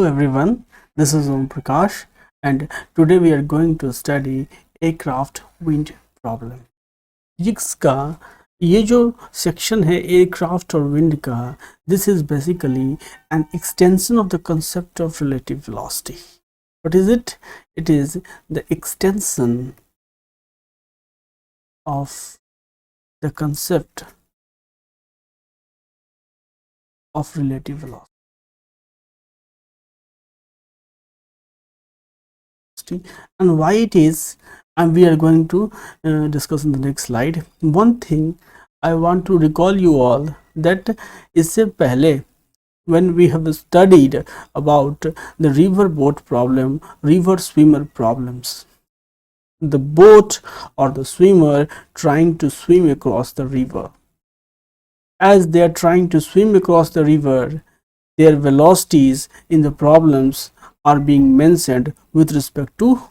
everyone, this is Om Prakash and today we are going to study aircraft wind problem. जिसका ये जो section है aircraft और wind का, this is basically an extension of the concept of relative velocity. What is it? It is the extension of the concept of relative velocity. And why it is, and we are going to discuss in the next slide. One thing I want to recall you all that इससे पहले when we have studied about the river boat problem, river swimmer problems, the boat or the swimmer trying to swim across the river. As they are trying to swim across the river, their velocities in the problems are being mentioned with respect to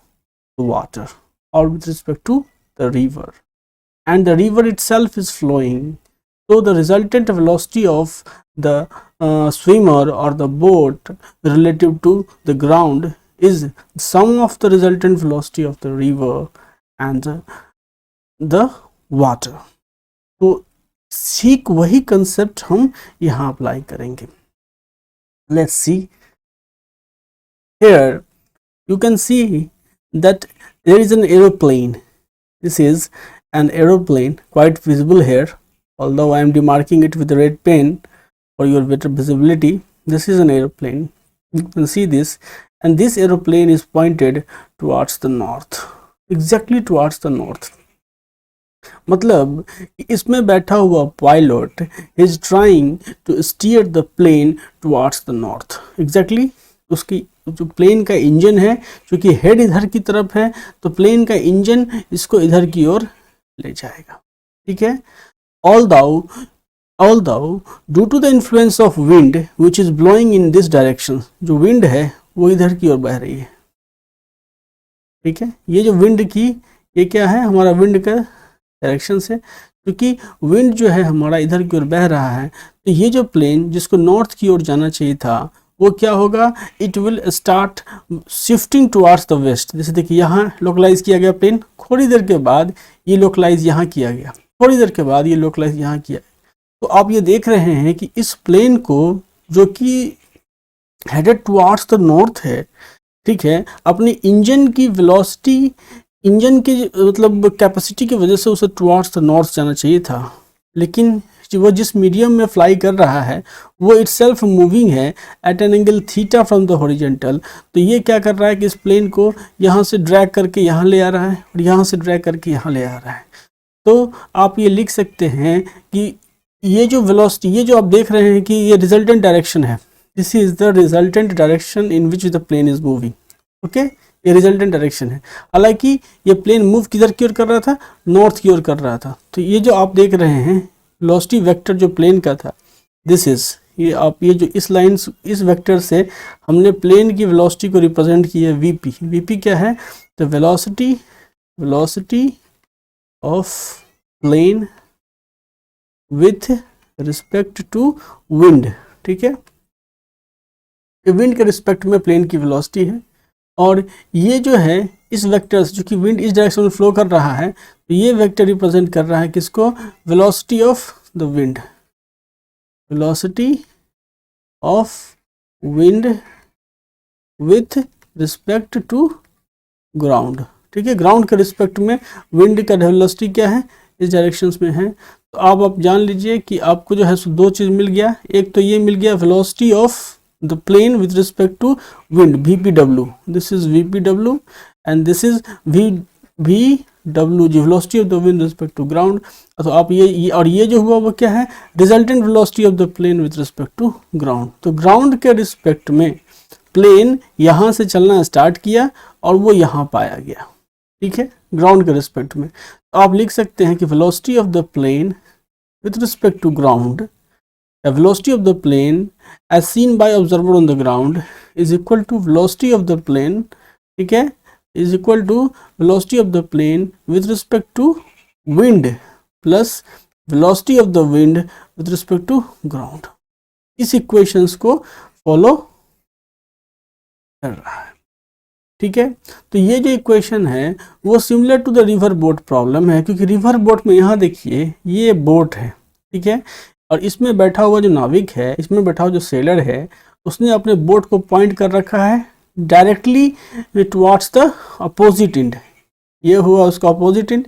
the water or with respect to the river, and the river itself is flowing, so the resultant velocity of the swimmer or the boat relative to the ground is sum of the resultant velocity of the river and the water. तो ठीक वही concept हम यहाँ apply करेंगे. Let's see. Here you can see that there is an aeroplane. This is an aeroplane, quite visible here, although I am demarking it with a red pen for your better visibility. This is an aeroplane. You can see this, and this aeroplane is pointed towards the north, exactly towards the north. मतलब इसमें बैठा हुआ pilot is trying to steer the plane towards the north. Exactly, उसकी जो plane का engine है, क्योंकि head इधर की तरफ है, तो प्लेन का इंजन इसको इधर की ओर ले जाएगा. ठीक है. Although due to the influence of wind which is blowing in this direction, जो विंड है वो इधर की ओर बह रही है. ठीक है. ये जो विंड की, ये क्या है, हमारा विंड का डायरेक्शन से, क्योंकि विंड जो है हमारा इधर की ओर बह रहा है, तो ये जो प्लेन जिसको नॉर्थ की ओर जाना चाहिए था, वो क्या होगा, it will start shifting towards the west. जैसे देखिए यहाँ लोकलाइज किया गया प्लेन, थोड़ी देर के बाद ये लोकलाइज यहाँ किया गया, थोड़ी देर के बाद ये लोकलाइज यहाँ किया. तो आप ये देख रहे हैं कि इस प्लेन को जो कि हेडेड टुवार्ड्स द नॉर्थ है, ठीक है, अपनी इंजन की वेलोसिटी, इंजन की मतलब कैपेसिटी की वजह से उसे टुवार्ड्स द नॉर्थ जाना चाहिए था, लेकिन वो जिस मीडियम में फ्लाई कर रहा है वो इटसेल्फ मूविंग है at an angle theta from the horizontal. तो ये क्या कर रहा है कि इस प्लेन को यहाँ से ड्रैग करके यहाँ ले आ रहा है और यहाँ से ड्रैग करके यहाँ ले आ रहा है. तो आप ये लिख सकते हैं कि ये जो वेलोसिटी, ये जो आप देख रहे हैं कि ये रिजल्टेंट डायरेक्शन है, this is the resultant direction in which the plane is moving. Okay, ये रिजल्टेंट डायरेक्शन है. हालांकि ये प्लेन मूव किधर की ओर कर रहा था, नॉर्थ की ओर कर रहा था. तो ये जो आप देख रहे हैं वेलोसिटी वेक्टर जो प्लेन का था, दिस इज, ये आप ये जो इस लाइन, इस वेक्टर से हमने प्लेन की वेलोसिटी को रिप्रेजेंट किया है वीपी. वीपी क्या है, तो velocity of plane with respect to wind. ठीक है, विंड के रिस्पेक्ट में प्लेन की वेलोसिटी है, और ये जो है इस वेक्टर से, जो कि विंड इस डायरेक्शन में फ्लो कर रहा है, तो ये वेक्टर रिप्रेजेंट कर रहा है किसको, velocity of the wind, velocity of wind with respect to ground. ठीक है, ग्राउंड के रिस्पेक्ट में विंड का वेलोसिटी क्या है, इस डायरेक्शन में है. तो आप जान लीजिए कि आपको जो है सो दो चीज़ मिल गया. एक तो ये मिल गया velocity of the plane with respect to wind, VPW. This is VPW and this is VW, velocity of the wind with respect to ground. तो आप ये और ये जो हुआ वो क्या है, resultant velocity of the plane with respect to ground. तो ground के रिस्पेक्ट में प्लेन यहाँ से चलना स्टार्ट किया और वो यहाँ पाया गया. ठीक है, ग्राउंड के रिस्पेक्ट में. तो आप लिख सकते हैं कि velocity of the plane with respect to ground, the velocity of the plane as seen by observer on the ground is equal to velocity of the plane, ठीक है, is equal to velocity of the plane with respect to wind plus velocity of the wind with respect to ground. इस equations को follow कर रहा है। ठीक है, तो ये जो इक्वेशन है वो similar to the river boat problem है, क्योंकि रिवर बोट में यहाँ देखिए ये बोट है, ठीक है, और इसमें बैठा हुआ जो नाविक है, इसमें बैठा हुआ जो सेलर है, उसने अपने बोट को पॉइंट कर रखा है directly towards the opposite and. ये हुआ उसका अपोजिट एंड,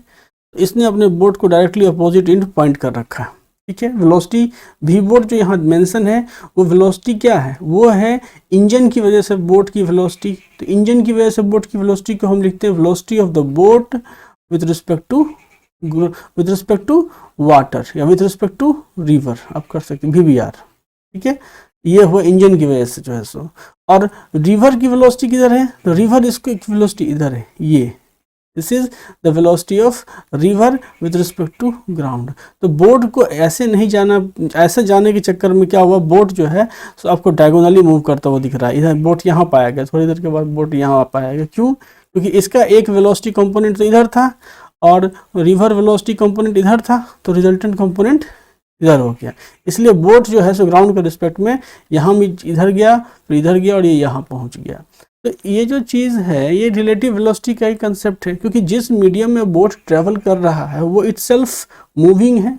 इसने अपने बोट को डायरेक्टली अपोजिट एंड पॉइंट कर रखा है। ठीक है, वेलोसिटी वी बोट जो यहाँ मेंशन है वो वेलोसिटी क्या है, वो है इंजन की वजह से बोट की वेलोसिटी। तो इंजन की वजह से बोट की वेलोसिटी को हम लिखते हैं velocity of the boat with respect to water या विथ रिस्पेक्ट टू रिवर, आप कर सकते हैं VBR। ठीक है, ये हुआ इंजन की वजह से जो है सो। और रिवर की वेलोसिटी किधर है, तो रिवर इसको वेलोसिटी इधर है, ये this is the velocity of river with respect to ground. तो बोट को ऐसे नहीं जाना, ऐसे जाने के चक्कर में क्या हुआ, बोट जो है सो आपको डायगोनली मूव करता हुआ दिख रहा है। इधर बोट यहाँ पाया गया, थोड़ी देर के बाद बोट यहाँ पाया गया। क्यों, क्योंकि इसका एक वेलोसिटी कंपोनेंट तो इधर था और रिवर वेलोसिटी कंपोनेंट इधर था, तो रिजल्टेंट कंपोनेंट इधर हो गया। इसलिए बोट जो है सो ग्राउंड के रिस्पेक्ट में यहाँ इधर गया, फिर इधर गया और ये यहाँ पहुँच गया। तो ये जो चीज़ है ये रिलेटिव वेलोसिटी का ही कंसेप्ट है, क्योंकि जिस मीडियम में बोट ट्रेवल कर रहा है वो इटसेल्फ मूविंग है,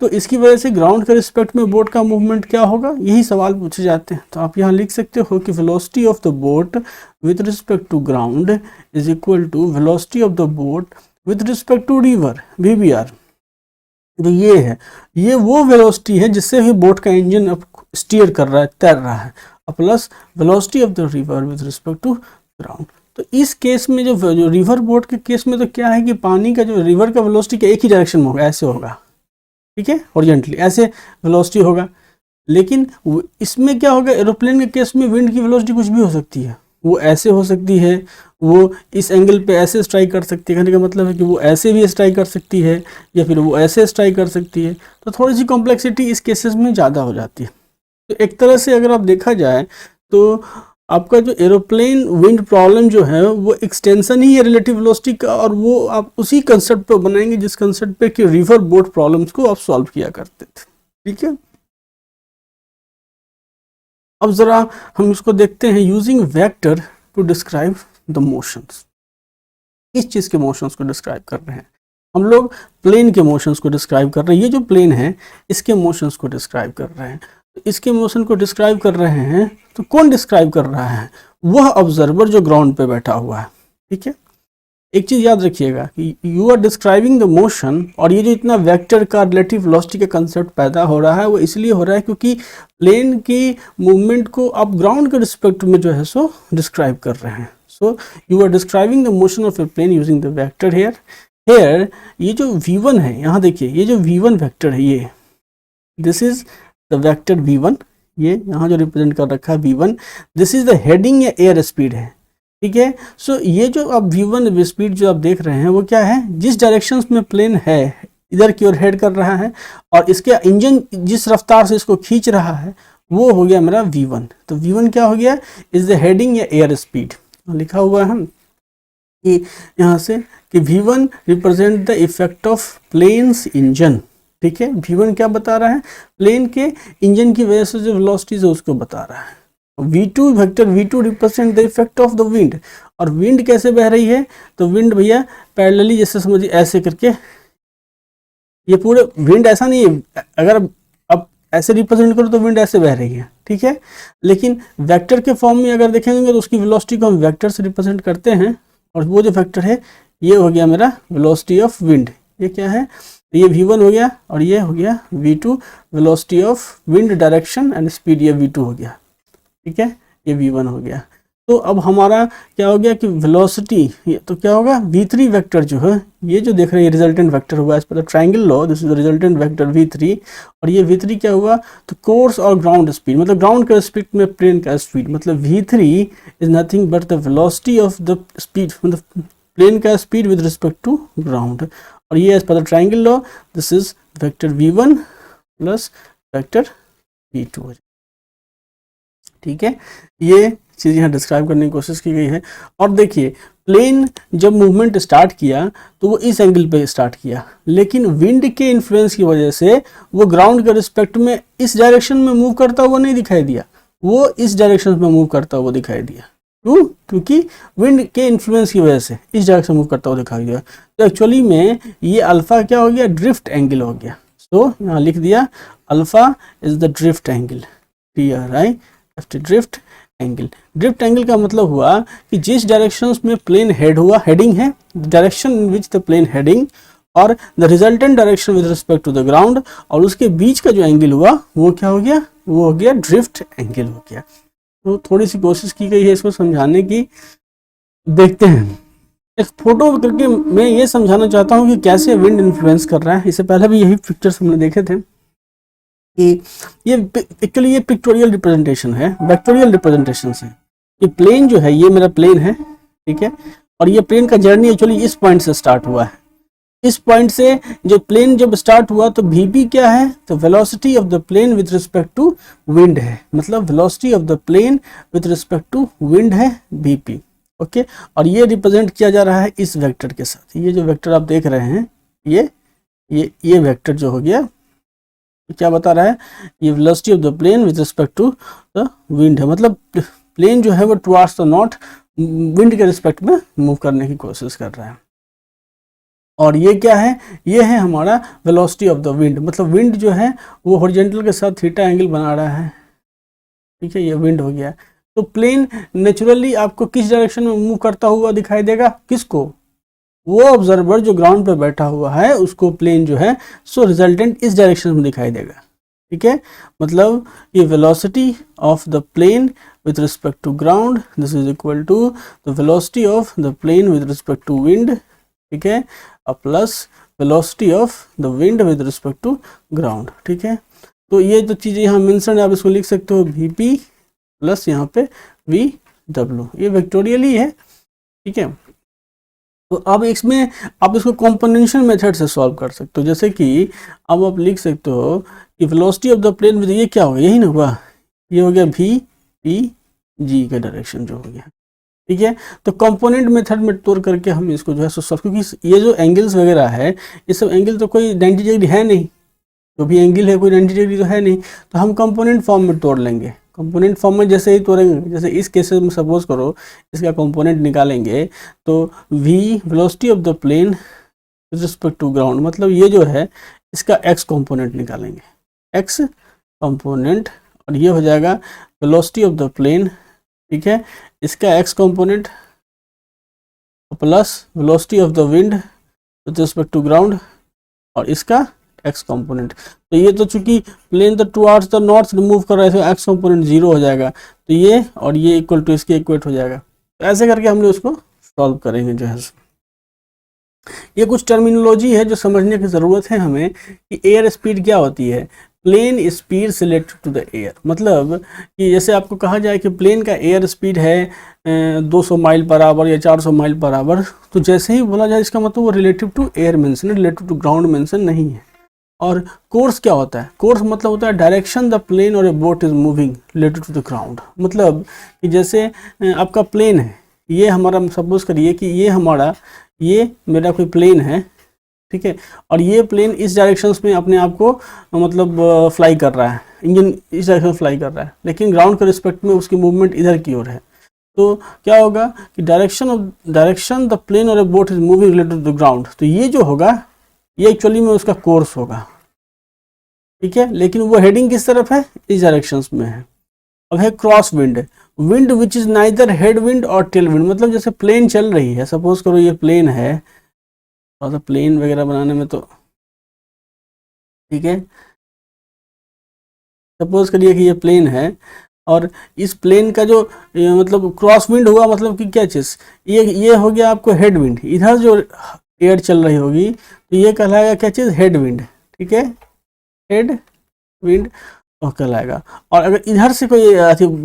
तो इसकी वजह से ग्राउंड के रिस्पेक्ट में बोट का मूवमेंट क्या होगा, यही सवाल पूछे जाते हैं। तो आप यहाँ लिख सकते हो कि velocity of the boat with respect to ground is equal to velocity of the boat with respect to river VBR। तो ये है, ये वो वेलोसिटी है जिससे ही बोट का इंजन अब स्टीयर कर रहा है, तैर रहा है, plus velocity of the river with respect to ground. तो इस केस में जो रिवर बोट के केस में तो क्या है कि पानी का जो रिवर का वेलोसिटी का एक ही डायरेक्शन में होगा, ऐसे होगा, ठीक है, हॉरिजॉन्टली ऐसे वेलोसिटी होगा। लेकिन इसमें क्या होगा, एरोप्लेन के केस में विंड की वेलोसिटी कुछ भी हो सकती है, वो ऐसे हो सकती है, वो इस एंगल पे ऐसे स्ट्राइक कर सकती है, कहने का मतलब है कि वो ऐसे भी स्ट्राइक कर सकती है या फिर वो ऐसे स्ट्राइक कर सकती है। तो थोड़ी सी कॉम्प्लेक्सिटी इस केसेस में ज़्यादा हो जाती है। तो एक तरह से अगर आप देखा जाए तो आपका जो एरोप्लेन विंड प्रॉब्लम जो है वो एक्सटेंशन ही है रिलेटिव वेलोसिटी का, और वो आप उसी कंसेप्ट पर बनाएंगे जिस कंसेप्ट पे कि रिवर बोट प्रॉब्लम्स को आप सॉल्व किया करते थे। ठीक है, अब जरा हम इसको देखते हैं using vector to describe the motions. किस चीज़ के मोशंस को डिस्क्राइब कर रहे हैं हम लोग, प्लेन के मोशंस को डिस्क्राइब कर रहे हैं। ये जो प्लेन है इसके मोशंस को डिस्क्राइब कर रहे हैं। इसके मोशन को डिस्क्राइब कर रहे हैं तो कौन डिस्क्राइब कर रहा है, वह ऑब्जर्वर जो ग्राउंड पे बैठा हुआ है। ठीक है, एक चीज़ याद रखिएगा कि you are describing the motion, और ये जो इतना वेक्टर का रिलेटिव वेलोसिटी का कंसेप्ट पैदा हो रहा है वो इसलिए हो रहा है क्योंकि प्लेन की मूवमेंट को आप ग्राउंड के रिस्पेक्ट में जो है सो डिस्क्राइब कर रहे हैं। So you are describing the motion of a plane using the vector here. ये जो V1 है, यहाँ देखिए ये जो V1 वेक्टर है, ये this is the vector V1, ये यहाँ जो रिप्रेजेंट कर रखा है V1, this is the heading या एयर स्पीड है। ठीक है, सो ये जो आप V1 स्पीड जो आप देख रहे हैं वो क्या है, जिस डायरेक्शन में प्लेन है इधर की ओर हेड कर रहा है, और इसके इंजन जिस रफ्तार से इसको खींच रहा है वो हो गया मेरा V1। तो V1 क्या हो गया, इज द हेडिंग या एयर स्पीड। लिखा हुआ है कि यहाँ से कि V1 represent the effect of plane's engine. ठीक है, V1 क्या बता रहा है, प्लेन के इंजन की वजह से जो वेलोसिटीज है उसको बता रहा है। V2 vector V2 represent the effect of the wind, और विंड कैसे बह रही है, तो विंड भैया पैरेलली जैसे समझिए ऐसे करके, ये पूरे विंड ऐसा नहीं है, अगर अब ऐसे रिप्रेजेंट करो तो विंड ऐसे बह रही है। ठीक है, लेकिन वेक्टर के फॉर्म में अगर देखेंगे तो उसकी वेलोसिटी को हम वेक्टर से रिप्रेजेंट करते हैं, और वो जो वेक्टर है ये हो गया मेरा वेलोसिटी ऑफ विंड। ये क्या है, ये V1 हो गया और ये हो गया V2, velocity of wind direction and speed, ये V2 हो गया। ठीक है, ये V1 हो गया। तो अब हमारा क्या हो गया कि वेलोसिटी, ये तो क्या होगा V3 वेक्टर जो है, ये जो देख रहे हैं रिजल्टेंट वेक्टर हुआ as per the triangle law, this is the resultant vector V3, और ये V3 क्या हुआ, तो कोर्स और ग्राउंड स्पीड, मतलब ग्राउंड के रिस्पेक्ट में प्लेन का स्पीड, मतलब V3 is nothing but the velocity of the speed, मतलब प्लेन का speed with respect to ground, और ये as per the triangle law this is vector V1 plus vector V2। ठीक है, ये चीज़ यहाँ डिस्क्राइब करने की कोशिश की गई है। और देखिए प्लेन जब मूवमेंट स्टार्ट किया तो वो इस एंगल पे स्टार्ट किया, लेकिन विंड के इन्फ्लुएंस की वजह से वो ग्राउंड के रिस्पेक्ट में इस डायरेक्शन में मूव करता हुआ नहीं दिखाई दिया, वो इस डायरेक्शन में मूव करता हुआ दिखाई दिया। क्योंकि विंड के इन्फ्लुएंस की वजह से इस डायरेक्शन मूव करता हुआ दिखाई दिया। तो एक्चुअली में ये अल्फा क्या हो गया, ड्रिफ्ट एंगल हो गया। तो यहाँ लिख दिया alpha is the drift angle, right, drift angle. Drift angle का मतलब हुआ कि जिस डायरेक्शन में प्लेन हेड हुआ, हेडिंग है, direction in which the plane heading और the resultant direction with respect to the ground, और उसके बीच का जो एंगल हुआ वो क्या हो गया, वो हो गया ड्रिफ्ट एंगल हो गया। तो थोड़ी सी कोशिश की गई है इसको समझाने की, देखते हैं। एक फोटो करके मैं ये समझाना चाहता हूँ कि कैसे विंड इन्फ्लुएंस कर रहा है। इससे पहले भी यही पिक्चर्स हमने देखे थे कि ये एक्चुअली ये पिक्टोरियल रिप्रेजेंटेशन है, वेक्टोरियल रिप्रेजेंटेशन है। ये प्लेन जो है, ये मेरा प्लेन है, ठीक है, और ये प्लेन का जर्नी एक्चुअली इस पॉइंट से स्टार्ट हुआ है। इस पॉइंट से जो प्लेन जब स्टार्ट हुआ तो vp क्या है, तो velocity of the plane with respect to wind है, मतलब velocity of the plane with respect to wind है vp, ओके। और ये रिप्रेजेंट किया जा रहा है इस वेक्टर के साथ। ये जो वेक्टर आप देख रहे हैं, ये वेक्टर जो हो गया, क्या बता रहा है, ये velocity of the plane with respect to the wind है, मतलब प्लेन जो है वो टुवर्ड्स द नॉर्थ विंड के रिस्पेक्ट में मूव करने की कोशिश कर रहा है। और ये क्या है, ये है हमारा वेलोसिटी ऑफ द विंड, मतलब विंड जो है वो हॉरिजॉन्टल के साथ थीटा एंगल बना रहा है, ठीक है, ये विंड हो गया। तो प्लेन नेचुरली आपको किस डायरेक्शन में मूव करता हुआ दिखाई देगा, किसको, वो ऑब्जर्वर जो ग्राउंड पे बैठा हुआ है उसको प्लेन जो है सो रिजल्टेंट इस डायरेक्शन में दिखाई देगा, ठीक है। मतलब ये velocity of the plane with respect to ground, this is equal to the velocity of the plane with respect to wind, ठीक है, plus velocity of the wind with respect to ground, ठीक है। तो ये जो चीज़ें यहाँ मेंशन है, आप इसको लिख सकते हो vp प्लस यहाँ पे vw, ये वेक्टोरियल ही है, ठीक है। तो अब इसमें आप इसको कॉम्पोनेंशियल मेथड से सॉल्व कर सकते हो, जैसे कि अब आप लिख सकते हो कि velocity of the plane with, ये क्या होगा, यही ना हुआ, ये हो गया vpg का डायरेक्शन जो हो गया, ठीक है। तो कंपोनेंट मेथड में तोड़ करके हम इसको जो है सो सॉल्व, क्योंकि ये जो एंगल्स वगैरह है, ये सब एंगल तो कोई 90 डिग्री है नहीं, जो भी एंगल है कोई 90 डिग्री तो है नहीं, तो हम कंपोनेंट फॉर्म में तोड़ लेंगे। कंपोनेंट फॉर्म में जैसे ही तोड़ेंगे, जैसे इस केस में सपोज करो इसका कंपोनेंट निकालेंगे, तो v velocity of the plane with respect to ground, मतलब ये जो है इसका x कंपोनेंट निकालेंगे, x कंपोनेंट, और ये हो जाएगा वेलोसिटी ऑफ द प्लेन, ठीक है, इसका x component plus velocity of the wind with respect to ground और इसका x कंपोनेंट। तो ये तो चूंकि प्लेन तो टुवर्ड्स द नॉर्थ मूव कर रहा है, तो x कंपोनेंट 0 हो जाएगा, तो ये और ये इक्वल टू इसके इक्वेट हो जाएगा। तो ऐसे करके हम लोग इसको सॉल्व करेंगे जो है। ये कुछ टर्मिनोलॉजी है जो समझने की ज़रूरत है हमें कि एयर स्पीड क्या होती है, plane speed related to the air, मतलब कि जैसे आपको कहा जाए कि प्लेन का एयर स्पीड है 200 माइल पर आवर या 400 माइल पर आवर, तो जैसे ही बोला जाए इसका मतलब वो relative to air mention, relative to ground mention नहीं है। और कोर्स क्या होता है, कोर्स मतलब होता है डायरेक्शन द प्लेन और a boat is moving related to the ground, मतलब कि जैसे आपका प्लेन है, ये हमारा सपोज करिए कि ये मेरा कोई प्लेन है, ठीक है, और ये प्लेन इस डायरेक्शंस में अपने आप को मतलब फ्लाई कर रहा है, इंजन इस डायरेक्शन में फ्लाई कर रहा है, लेकिन ग्राउंड के रिस्पेक्ट में उसकी मूवमेंट इधर की ओर है। तो क्या होगा कि डायरेक्शन द प्लेन और a boat is moving related to the ground, तो ये जो होगा ये एक्चुअली में उसका कोर्स होगा, ठीक है, लेकिन वो हेडिंग किस तरफ है, इस डायरेक्शंस में है। अब है cross wind, wind which is neither head wind और टेल विंड, मतलब जैसे प्लेन चल रही है, सपोज करो ये प्लेन है, और प्लेन वगैरह बनाने में तो ठीक है, सपोज करिए कि ये प्लेन है और इस प्लेन का जो मतलब क्रॉस विंड हुआ, मतलब कि क्या चीज़, ये हो गया आपको हेड विंड, इधर जो एयर चल रही होगी तो ये कहलाएगा क्या चीज़, हेड विंड, ठीक है, हेड विंड कहलाएगा। और अगर इधर से कोई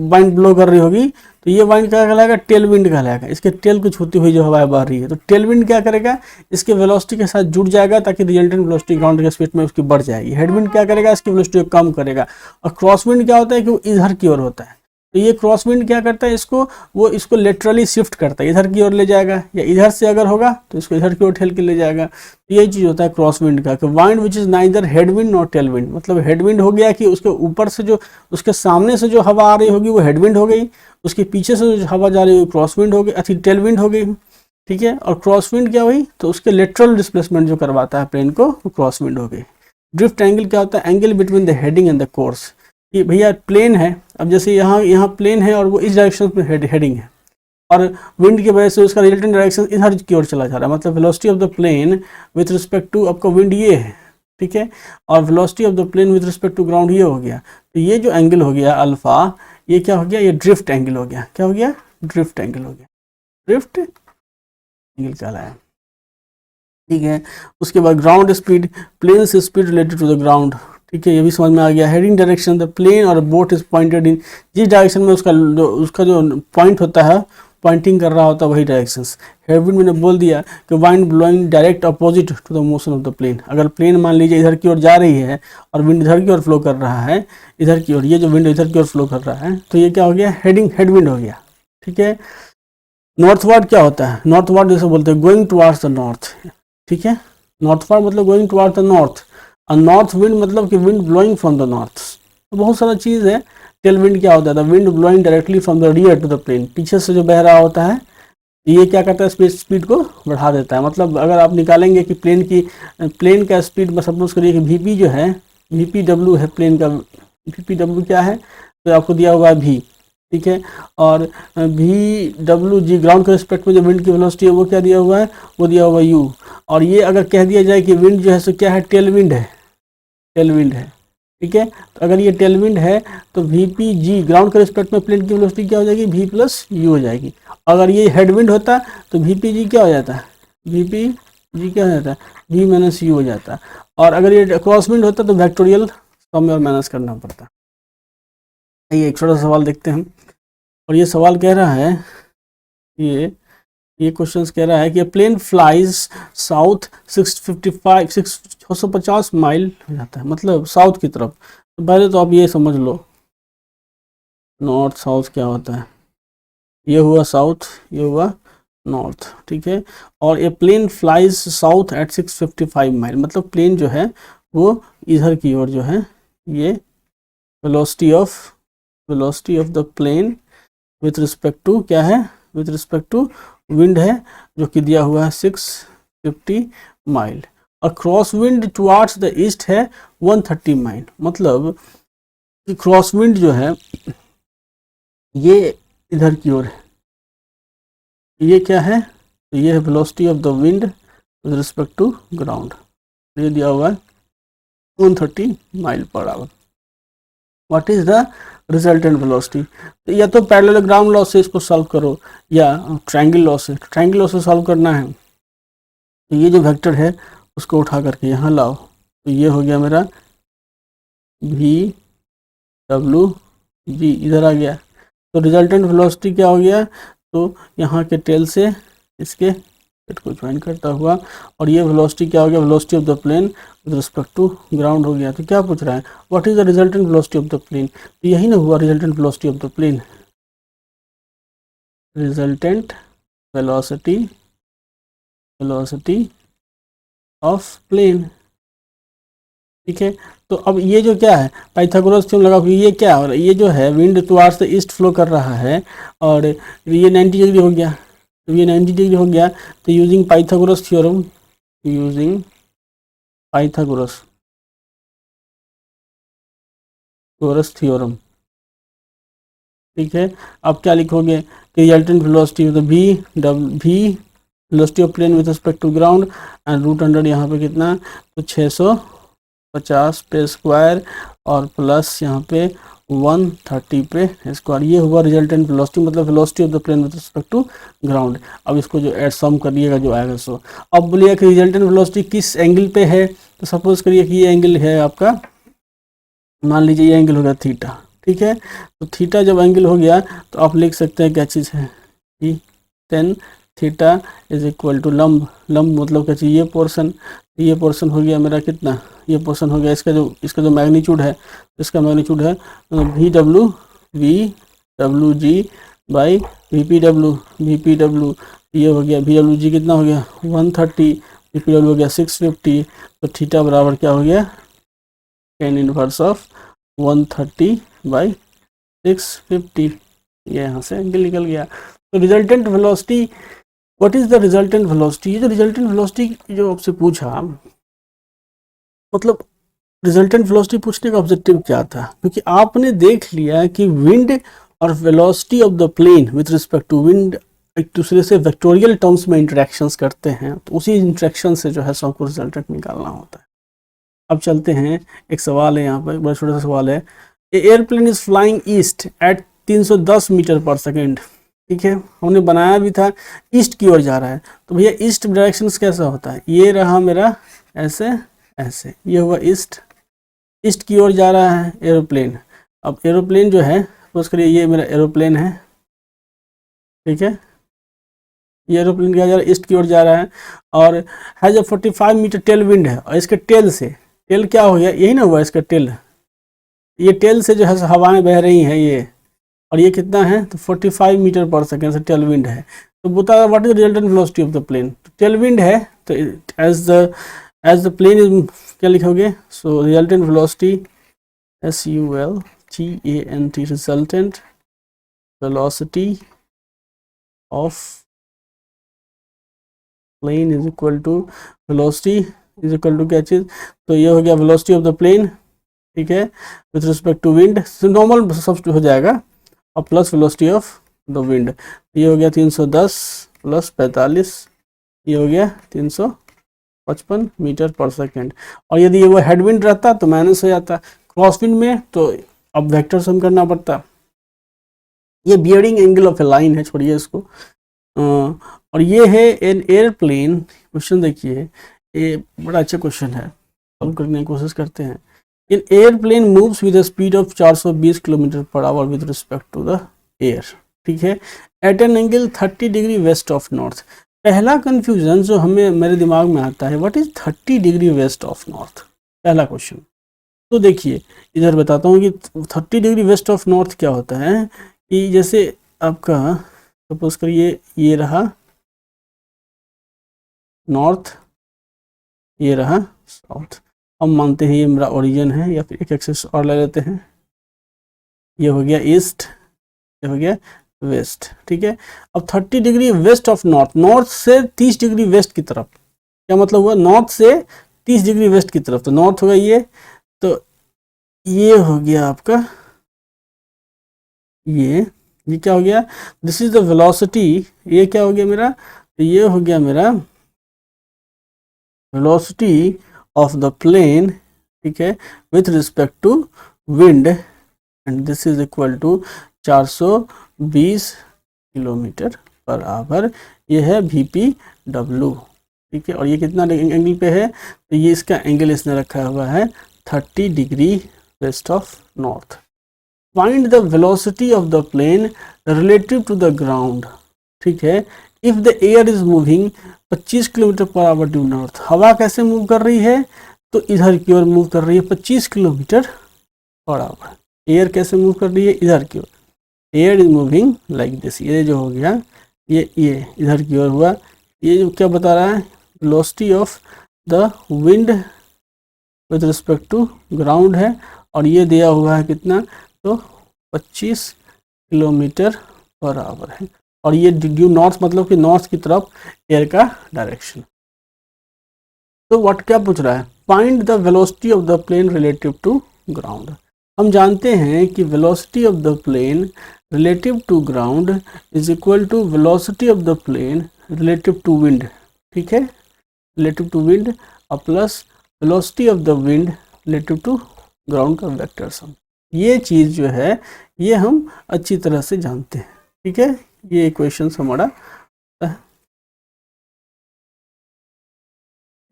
वाइंड ब्लो कर रही होगी तो ये वाइंड क्या कहलाएगा, टेल विंड कहलाएगा, इसके टेल को छूती हुई जो हवा बह रही है, तो टेल विंड क्या करेगा, इसके वेलोसिटी के साथ जुड़ जाएगा ताकि रिजल्टेंट वेलोसिटी ग्राउंड के स्पीड में उसकी बढ़ जाएगी। हेड विंड क्या करेगा, इसकी वेलोसिटी को कम करेगा। और क्रॉस विंड क्या होता है कि वो इधर की ओर होता है, तो ये क्रॉस विंड क्या करता है, इसको लेटरली शिफ्ट करता है, इधर की ओर ले जाएगा, या इधर से अगर होगा तो इसको इधर की ओर ठेल के ले जाएगा। तो यही चीज़ होता है क्रॉस विंड का, कि wind which is neither head wind not tail wind. मतलब हेड विंड हो गया कि उसके ऊपर से जो, उसके सामने से जो हवा आ रही होगी वो हेड विंड हो गई, उसके पीछे से जो हवा जा रही होगी क्रॉस विंड हो गई, अच्छी टेल विंड हो गई, ठीक है। और क्रॉस विंड क्या हुई, तो उसके लेटरल डिस्प्लेसमेंट जो करवाता है प्लेन को, वो क्रॉस विंड हो गई। ड्रिफ्ट एंगल क्या होता है, angle between the heading and the course. कि भैया प्लेन है, अब जैसे यहाँ प्लेन है और वो इस डायरेक्शन में हेडिंग है, और विंड की वजह से उसका रिजल्टेंट डायरेक्शन इधर की ओर चला जा रहा है, मतलब velocity of the plane with respect to, आपका विंड ये है, ठीक है, और velocity of the plane with respect to ground ये हो गया। तो ये जो एंगल हो गया अल्फा, ये क्या हो गया, ये ड्रिफ्ट एंगल हो गया। क्या हो गया, ड्रिफ्ट एंगल हो गया, ड्रिफ्ट एंगल कहलाया, ठीक है। उसके बाद ग्राउंड स्पीड, प्लेन से speed related to the ground, ठीक है, ये भी समझ में आ गया। हेडिंग डायरेक्शन, द प्लेन और बोट इज पॉइंटेड इन, जिस डायरेक्शन में उसका जो पॉइंट होता है, पॉइंटिंग कर रहा होता है वही डायरेक्शंस। हेडविंड मैंने बोल दिया कि wind blowing direct opposite to the motion of the plane. अगर प्लेन मान लीजिए इधर की ओर जा रही है और विंड इधर की ओर फ्लो कर रहा है, इधर की ओर, ये जो विंड इधर की ओर फ्लो कर रहा है, तो ये क्या हो गया, हेडविंड हो गया, ठीक है। नॉर्थवर्ड क्या होता है, नॉर्थवर्ड जैसे बोलते हैं गोइंग टुवार्ड्स द नॉर्थ, ठीक है। नॉर्थवर्ड मतलब गोइंग टुवार्ड्स द नॉर्थ, और नॉर्थ विंड मतलब कि wind blowing from the north. तो बहुत सारा चीज़ है। टेल विंड क्या होता है, the wind blowing directly from the rear to the plane, पीछे से जो बह रहा होता है, ये क्या करता है, स्पीड को बढ़ा देता है। मतलब अगर आप निकालेंगे कि प्लेन का स्पीड में सपोज करिए कि वीपी जो है, वीपी डब्ल्यू है प्लेन का, वीपी डब्ल्यू क्या है, तो आपको दिया हुआ है वी, ठीक है, और वी डब्ल्यू जी ग्राउंड के रिस्पेक्ट में जो विंड की वेलोसिटी है वो क्या दिया हुआ है, वो दिया हुआ है यू। और ये अगर कह दिया जाए कि विंड जो है सो क्या है, टेल विंड है, टेल विंड है, ठीक है। तो अगर ये टेल विंड है तो वी पी जी ग्राउंड के रिस्पेक्ट में प्लेन की वेलोसिटी क्या हो जाएगी, वी प्लस यू हो जाएगी। अगर ये हेड विंड होता तो वी पी जी क्या हो जाता है, वी पी जी क्या हो जाता है, वी माइनस यू हो जाता है। और अगर ये क्रॉस विंड होता तो वेक्टोरियल सम और माइनस करना पड़ता। ये एक छोटा सा सवाल देखते हैं हम, और ये सवाल कह रहा है, ये क्वेश्चन कह रहा है कि प्लेन फ्लाइज साउथ 650 माइल हो जाता है, मतलब साउथ की तरफ। तो पहले तो आप ये समझ लो नॉर्थ साउथ क्या होता है, ये हुआ साउथ, ये हुआ नॉर्थ, ठीक है। और ये plane flies south at 655 mile, मतलब प्लेन जो है वो इधर की ओर जो है, ये velocity of the plane with respect to क्या है, विथ रिस्पेक्ट टू विंड है, जो कि दिया हुआ है 650 माइल। और cross wind towards the east है 130 माइल। मतलब कि क्रॉस विंड जो है ये इधर की ओर है, ये क्या है, तो ये है velocity of the wind with respect to ground, ये दिया हुआ है 130 mile per hour. What is the resultant velocity, तो या तो पैरेललोग्राम लॉ से इसको सॉल्व करो या ट्रायंगल लॉ से। ट्रायंगल लॉ से सॉल्व करना है तो ये जो वेक्टर है उसको उठा करके यहाँ लाओ, तो ये हो गया मेरा वी डब्ल्यू जी, इधर आ गया। तो रिजल्टेंट वेलोसिटी क्या हो गया, तो यहाँ के टेल से इसके हेड को ज्वाइन करता हुआ, और ये वेलोसिटी क्या हो गया, velocity of the plane with respect to ground हो गया। तो क्या पूछ रहा है, what is the resultant velocity of the plane, तो यही ना हुआ resultant velocity of the plane, resultant velocity of plane, ठीक है। तो अब ये जो क्या है, पाइथागोरस थ्योरम लगा, ये क्या है, और ये जो है wind towards the east flow कर रहा है, और ये 90 डिग्री हो गया, तो ये 90 डिग्री हो गया। तो using Pythagoras theorem, using Pythagoras theorem, ठीक है। अब क्या लिखोगे कि resultant velocity of V velocity of plane with respect to ground and root under यहाँ पे कितना, तो 650 पे स्क्वायर और प्लस यहाँ पे 130 पे स्क्वायर, ये हुआ रिजल्टेंट वेलोसिटी, मतलब velocity of the plane with respect to ground. अब इसको जो एड सम करिएगा जो आएगा सो। अब बोलिए कि रिजल्टेंट वेलोसिटी किस एंगल पे है, तो सपोज करिए कि ये एंगल है आपका, मान लीजिए ये एंगल हो गया थीटा, ठीक है। तो थीटा जब एंगल हो गया तो आप लिख सकते हैं क्या चीज़ है कि tan theta is equal to लंब मतलब क्या चाहिए, ये पोर्शन हो गया मेरा कितना, ये पोर्शन हो गया इसका जो मैग्नीट्यूड है, इसका मैग्नीट्यूड है V W G by V P W ये हो गया, वी डब्ल्यू जी कितना हो गया 130, वी पी डब्ल्यू हो गया 650, तो थीटा बराबर क्या हो गया tan इनवर्स ऑफ 130 बाई 650, ये यहाँ से एंगल निकल गया। तो resultant velocity, what is the resultant velocity, ये जो रिजल्टेंट वेलोसिटी जो आपसे पूछा, मतलब रिजल्टेंट वेलोसिटी पूछने का ऑब्जेक्टिव क्या था, क्योंकि आपने देख लिया कि विंड और velocity of the plane with respect to wind एक दूसरे से वेक्टोरियल टर्म्स में इंटरेक्शंस करते हैं, तो उसी इंटरेक्शन से जो है सबको रिजल्टेंट निकालना होता है। अब चलते हैं, एक सवाल है यहाँ पर, बड़ा छोटा सा सवाल है, airplane is flying east at 310 metre per second, ठीक है, हमने बनाया भी था ईस्ट की ओर जा रहा है, तो भैया ईस्ट डायरेक्शन कैसा होता है, ये रहा मेरा ऐसे ऐसे, ये हुआ ईस्ट, ईस्ट की ओर जा रहा है एरोप्लेन। अब एरोप्लेन जो है सपोज करिए ये मेरा एरोप्लेन है, ठीक है, ये एरोप्लेन क्या जा रहा है ईस्ट की ओर जा रहा है, और has a 45 metre tail wind है, और इसके टेल से, टेल क्या हो गया, यही ना हुआ इसका टेल, ये टेल से जो है हवाएं बह रही हैं ये, और ये कितना है तो 45 मीटर पर सेकेंड से टेल विंड है। तो बता what is resultant velocity of the plane, tail wind है तो एज द प्लेन इज क्या लिखोगे, so resultant velocity SULTANT resultant velocity of plane is equal to velocity is equal to क्या चीज़, तो ये हो गया वेलोसिटी ऑफ द प्लेन, ठीक है, with respect to wind, normal सब हो जाएगा, और plus velocity of the wind, ये हो गया 310 प्लस 45, ये हो गया 355 मीटर पर सेकेंड, और यदि ये वो हेडविंड रहता तो माइनस हो जाता, क्रॉस विंड में तो अब वेक्टर सम करना पड़ता। ये bearing angle of A line है, छोड़िए इसको, और ये है एन एयरप्लेन, क्वेश्चन देखिए, ये बड़ा अच्छा क्वेश्चन है, सॉल्व करने की कोशिश करते हैं। An airplane moves with speed of 420 kilometre per hour with respect to the air, ठीक है, at an angle 30 degree west of north. पहला कंफ्यूजन जो हमें मेरे दिमाग में आता है, what is 30 degree west of north, पहला क्वेश्चन। तो देखिए इधर बताता हूँ कि 30 डिग्री वेस्ट ऑफ नॉर्थ क्या होता है, कि जैसे आपका सपोज करिए ये रहा नॉर्थ, ये रहा साउथ, हम मानते हैं ये मेरा ओरिजिन है, या फिर एक एक्सिस और ले लेते हैं, ये हो गया ईस्ट, ये हो गया वेस्ट, ठीक है। अब 30 degree west of north, north से 30 डिग्री वेस्ट की तरफ, क्या मतलब हुआ, नॉर्थ से 30 डिग्री वेस्ट की तरफ, तो नॉर्थ होगा ये, तो ये हो गया आपका ये क्या हो गया, दिस इज द वेलोसिटी, ये क्या हो गया मेरा, तो ये हो गया मेरा वेलोसिटी ऑफ द प्लेन, ठीक है, with respect to wind, and this is equal to 420 kilometre per hour, ये है VPW, ठीक है, और ये कितना एंगल पे है, तो ये इसका एंगल इसने रखा हुआ है 30 degree west of north. Find the velocity of the plane relative to the ground, ठीक है, if the air is moving 25 kilometre per hour due north, हवा कैसे मूव कर रही है, तो इधर की ओर मूव कर रही है 25 किलोमीटर पर आवर, एयर कैसे मूव कर रही है, इधर की ओर, air is moving like this, ये जो हो गया ये इधर की ओर हुआ, ये जो क्या बता रहा है, velocity of the wind with respect to ground है, और ये दिया हुआ है कितना, तो 25 किलोमीटर पर आवर है, और ये ड्यू नॉर्थ मतलब कि नॉर्थ की तरफ एयर का डायरेक्शन। तो व्हाट क्या पूछ रहा है, find the velocity of the plane relative to ground. हम जानते हैं कि velocity of the plane relative to ground is equal to velocity of the plane relative to wind, ठीक है, रिलेटिव टू विंड, और plus velocity of the wind relative to ground का vector sum. ये चीज़ जो है ये हम अच्छी तरह से जानते हैं, ठीक है, ये इक्वेशन हमारा,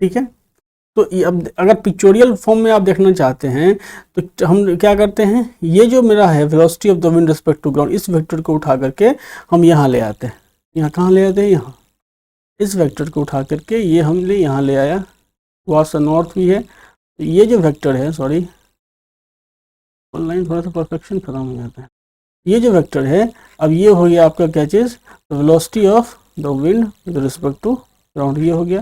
ठीक है। तो ये अब अगर पिक्चोरियल फॉर्म में आप देखना चाहते हैं तो हम क्या करते हैं, ये जो मेरा है velocity of the wind respect to ground, इस वेक्टर को उठा करके हम यहाँ ले आते हैं, यहाँ कहाँ ले आते हैं, यहाँ इस वेक्टर को उठा करके ये हमने यहाँ ले आया, वहाँ से नॉर्थ भी है, तो ये जो वेक्टर है, सॉरी ऑनलाइन थोड़ा सा परफेक्शन खत्म हो जाता है, ये जो वेक्टर है, अब ये हो गया आपका क्या चीज, velocity of the wind with respect to ground, ये हो गया।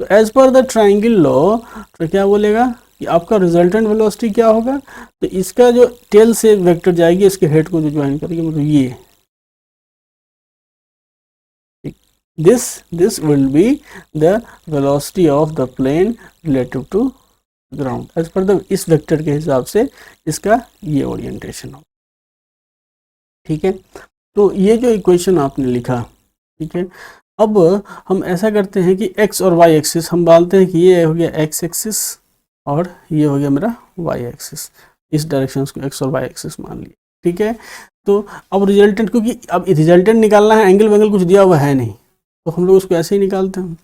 तो as per the triangle law तो क्या बोलेगा कि आपका रिजल्टेंट वेलोसिटी क्या होगा, तो इसका जो टेल से वेक्टर जाएगी इसके हेड को जो ज्वाइन करेगी, मतलब ये this will be the velocity of the plane relative to ground as per the इस वेक्टर के हिसाब से इसका ये ओरिएंटेशन हो। ठीक है, तो ये जो इक्वेशन आपने लिखा, ठीक है, अब हम ऐसा करते हैं कि x और y एक्सिस हम मानते हैं कि ये हो गया x एक्सिस और ये हो गया मेरा y एक्सिस, इस डायरेक्शन को x और y एक्सिस मान लिया। ठीक है, तो अब रिजल्टेंट, क्योंकि अब रिजल्टेंट निकालना है, एंगल वेंगल कुछ दिया हुआ है नहीं, तो हम लोग उसको ऐसे ही निकालते हैं।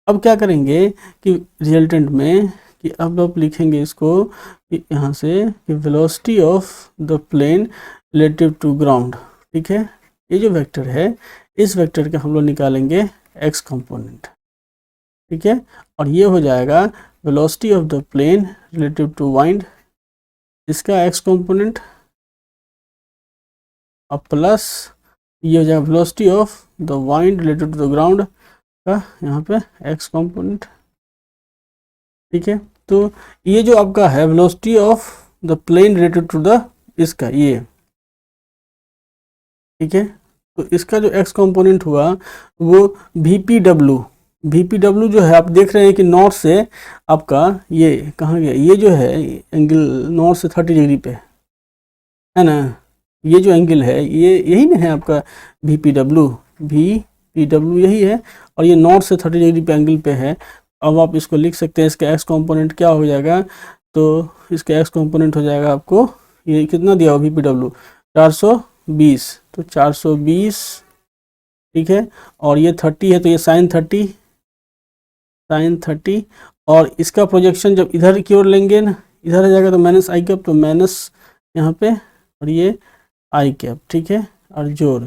अब क्या करेंगे कि रिजल्टेंट में कि अब आप लिखेंगे इसको कि यहाँ से कि velocity of the plane relative to ground. ठीक है, ये जो वेक्टर है, इस वेक्टर का हम लोग निकालेंगे एक्स कंपोनेंट। ठीक है, और ये हो जाएगा velocity of the plane relative to wind, इसका एक्स कंपोनेंट, और प्लस ये हो जाएगा velocity of the wind related to the ground का यहाँ पे एक्स कंपोनेंट। ठीक है, तो ये जो आपका है velocity of the plane related to the इसका ये, ठीक है, तो इसका जो एक्स कंपोनेंट हुआ वो VPW जो है, आप देख रहे हैं कि नॉर्थ से आपका ये कहाँ गया, ये जो है एंगल नॉर्थ से 30 डिग्री पे है ना, ये जो एंगल है ये यही ना है आपका VPW यही है, और ये नॉर्थ से 30 डिग्री पे एंगल पे है। अब आप इसको लिख सकते हैं, इसका एक्स कंपोनेंट क्या हो जाएगा, तो इसका एक्स कंपोनेंट हो जाएगा आपको, ये कितना दिया हो VPW 420, तो 420, ठीक है, और ये 30 है तो ये साइन 30, और इसका प्रोजेक्शन जब इधर की ओर लेंगे ना, इधर आ जाएगा तो माइनस आई कैप, तो माइनस यहाँ पे और ये आई कैप। ठीक है, और जोड़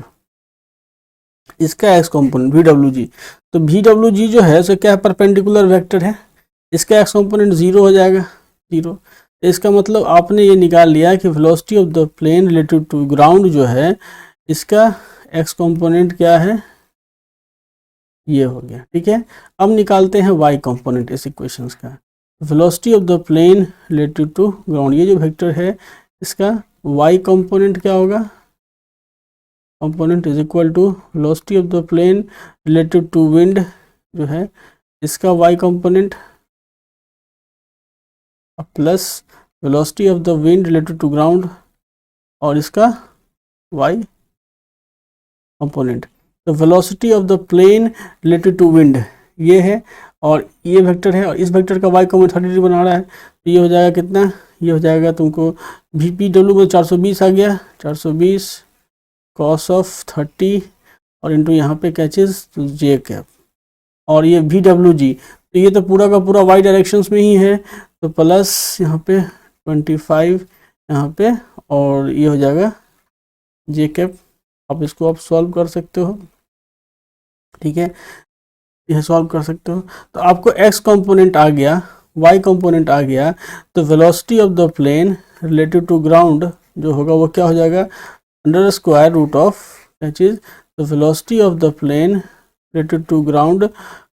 इसका एक्स कंपोनेंट VWG, तो VWG जो है सो क्या परपेंडिकुलर वेक्टर है, इसका एक्स कंपोनेंट 0 हो जाएगा, 0। इसका मतलब आपने ये निकाल लिया कि velocity of the plane relative to ground जो है इसका एक्स कंपोनेंट क्या है, ये हो गया। ठीक है, अब निकालते हैं वाई कंपोनेंट इस इक्वेशंस का। Velocity of the plane relative to ground, ये जो वेक्टर है इसका वाई कंपोनेंट क्या होगा, component is equal to velocity of the plane relative to wind जो है इसका y component plus velocity of the wind related to ground और इसका वाई कंपोनेंट। तो velocity of the plane related to wind ये है और ये वेक्टर है, और इस वेक्टर का वाई कंपोनेंट 30 डिग्री बना रहा है, तो ये हो जाएगा कितना, ये हो जाएगा तुमको VPW में 420 आ गया, 420 cos ऑफ 30 और इंटू यहाँ पे क्या चीज़, तो जे कैप, और ये VWG, तो ये तो पूरा का पूरा वाई डायरेक्शंस में ही है, तो प्लस यहाँ पे 25 यहाँ पे, और ये हो जाएगा जे कैप। आप इसको आप सॉल्व कर सकते हो, ठीक है, यह सॉल्व कर सकते हो। तो आपको एक्स कंपोनेंट आ गया, वाई कंपोनेंट आ गया, तो velocity of the plane relative to ground जो होगा वो क्या हो जाएगा, अंडर स्क्वायर रूट ऑफ क्या चीज़, तो velocity of the plane relative to ground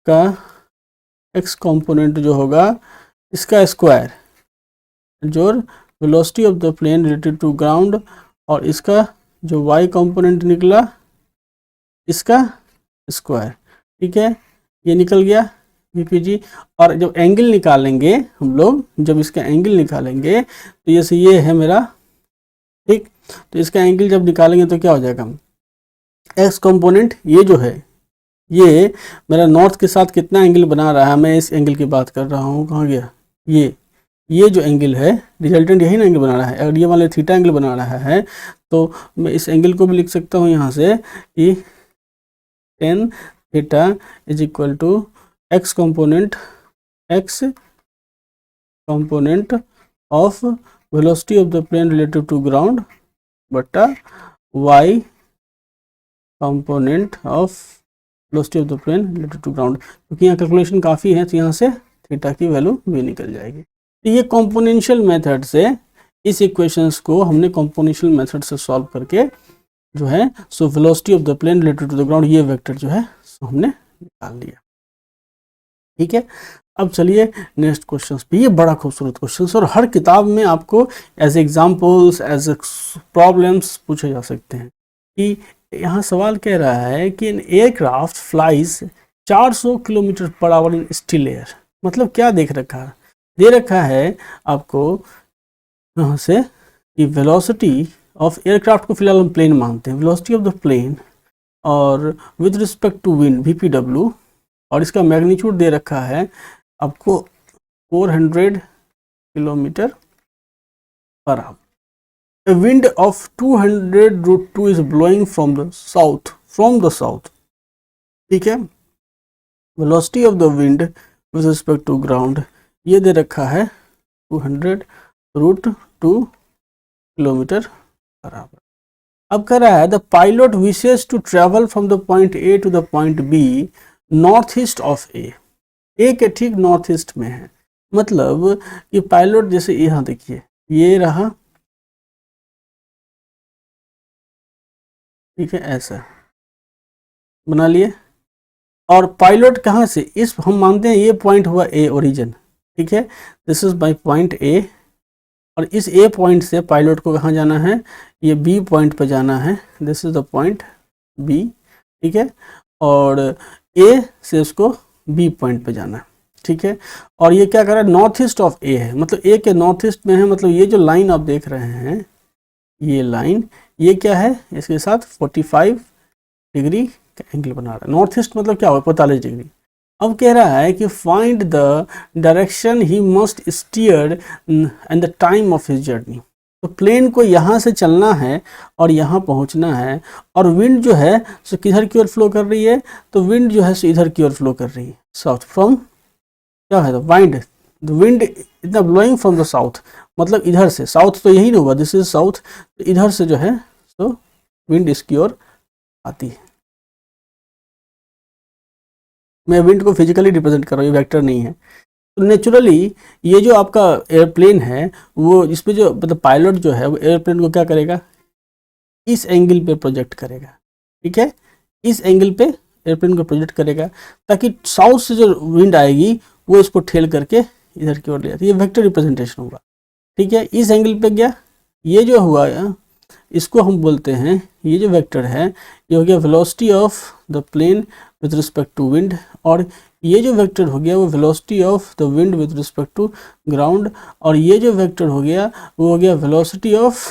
का एक्स कंपोनेंट जो होगा इसका स्क्वायर जोड़ velocity of the plane relative to ground, और इसका जो वाई कंपोनेंट निकला इसका स्क्वायर। ठीक है, ये निकल गया VPG। और जब एंगल निकालेंगे हम लोग, जब इसका एंगल निकालेंगे तो जैसे ये है मेरा, ठीक, तो इसका एंगल जब निकालेंगे तो क्या हो जाएगा, एक्स कंपोनेंट ये जो है ये मेरा नॉर्थ के साथ कितना एंगल बना रहा है, मैं इस एंगल की बात कर रहा हूँ, कहाँ गया, ये जो एंगल है रिजल्टेंट यही ना एंगल बना रहा है, अगर ये वाले थीटा एंगल बना रहा है तो मैं इस एंगल को भी लिख सकता हूँ यहाँ से कि tan theta is equal to X component of velocity of the plane relative to ground बटा Y component of velocity of the plane relative to ground, क्योंकि यहाँ कैलकुलेशन काफ़ी है तो यहाँ से थीटा की वैल्यू भी निकल जाएगी। तो ये कॉम्पोनेंशियल मेथड से इस इक्वेशंस को हमने कंपोनेंशियल मेथड से सॉल्व करके जो है सो velocity of the plane related to the ground ये वेक्टर जो है सो हमने निकाल लिया। ठीक है, अब चलिए नेक्स्ट क्वेश्चन पे। ये बड़ा खूबसूरत क्वेश्चन और हर किताब में आपको एज एग्जाम्पल्स एज प्रॉब्लम्स पूछे जा सकते हैं। कि यहाँ सवाल कह रहा है कि an aircraft flies 400 kilometre per our in still air. मतलब क्या देख रखा है, दे रखा है आपको यहाँ से कि वेलोसिटी ऑफ एयरक्राफ्ट को फिलहाल हम प्लेन मानते हैं, वेलोसिटी ऑफ द प्लेन और with respect to wind VPW, और इसका मैग्नीट्यूड दे रखा है आपको 400 kilometre per our. A wind of 200√2 is blowing from the south. ठीक है, velocity of the wind with respect to ground ये दे रखा है 200√2 किलोमीटर पर आवर। अब कह रहा है the pilot wishes to travel from the point A to the point B north east of A के ठीक नॉर्थ ईस्ट में है। मतलब कि पायलट जैसे यहाँ देखिए ये रहा, ठीक है, ऐसा बना लिए, और पायलट कहाँ से, इस हम मानते हैं ये पॉइंट हुआ A ओरिजिन। ठीक है, this is by point A, और इस A पॉइंट से पायलट को कहाँ जाना है, ये B पॉइंट पर जाना है, this is the point B। ठीक है, और A से उसको B पॉइंट पे जाना है। ठीक है, और ये क्या कर रहा है, नॉर्थ ईस्ट ऑफ A है, मतलब A के नॉर्थ ईस्ट में है। मतलब ये जो लाइन आप देख रहे हैं, ये लाइन ये क्या है, इसके साथ 45 डिग्री का एंगल बना रहा है। नॉर्थ ईस्ट मतलब क्या हुआ, 45 डिग्री। अब कह रहा है कि find the direction he must steer and the time of his journey. तो प्लेन को यहाँ से चलना है और यहाँ पहुँचना है, और विंड जो है सो किधर की ओर फ्लो कर रही है, तो विंड जो है सो इधर की ओर फ्लो कर रही है, साउथ फ्रॉम, क्या है द विंड इतना ब्लोइंग फ्रॉम द साउथ, मतलब इधर से, साउथ तो यही ना होगा, दिस इज साउथ, तो इधर से जो है सो विंड इसकी ओर आती है। मैं विंड को फिजिकली रिप्रेजेंट कर रहा हूँ, ये वेक्टर नहीं है। तो नेचुरली ये जो आपका एयरप्लेन है वो इसमें जो मतलब पायलट जो है वो एयरप्लेन को क्या करेगा, इस एंगल पे प्रोजेक्ट करेगा। ठीक है, इस एंगल पे एयरप्लेन को प्रोजेक्ट करेगा ताकि साउथ से जो विंड आएगी वो इसको ठेल करके इधर की ओर ले जाती है। ये वेक्टर रिप्रेजेंटेशन होगा। ठीक है, इस एंगल पे गया, ये जो हुआ इसको हम बोलते हैं, ये जो वेक्टर है ये हो गया velocity of the plane with respect to wind, और ये जो वेक्टर हो गया वो velocity of the wind with respect to ground, और ये जो वेक्टर हो गया वो हो गया velocity of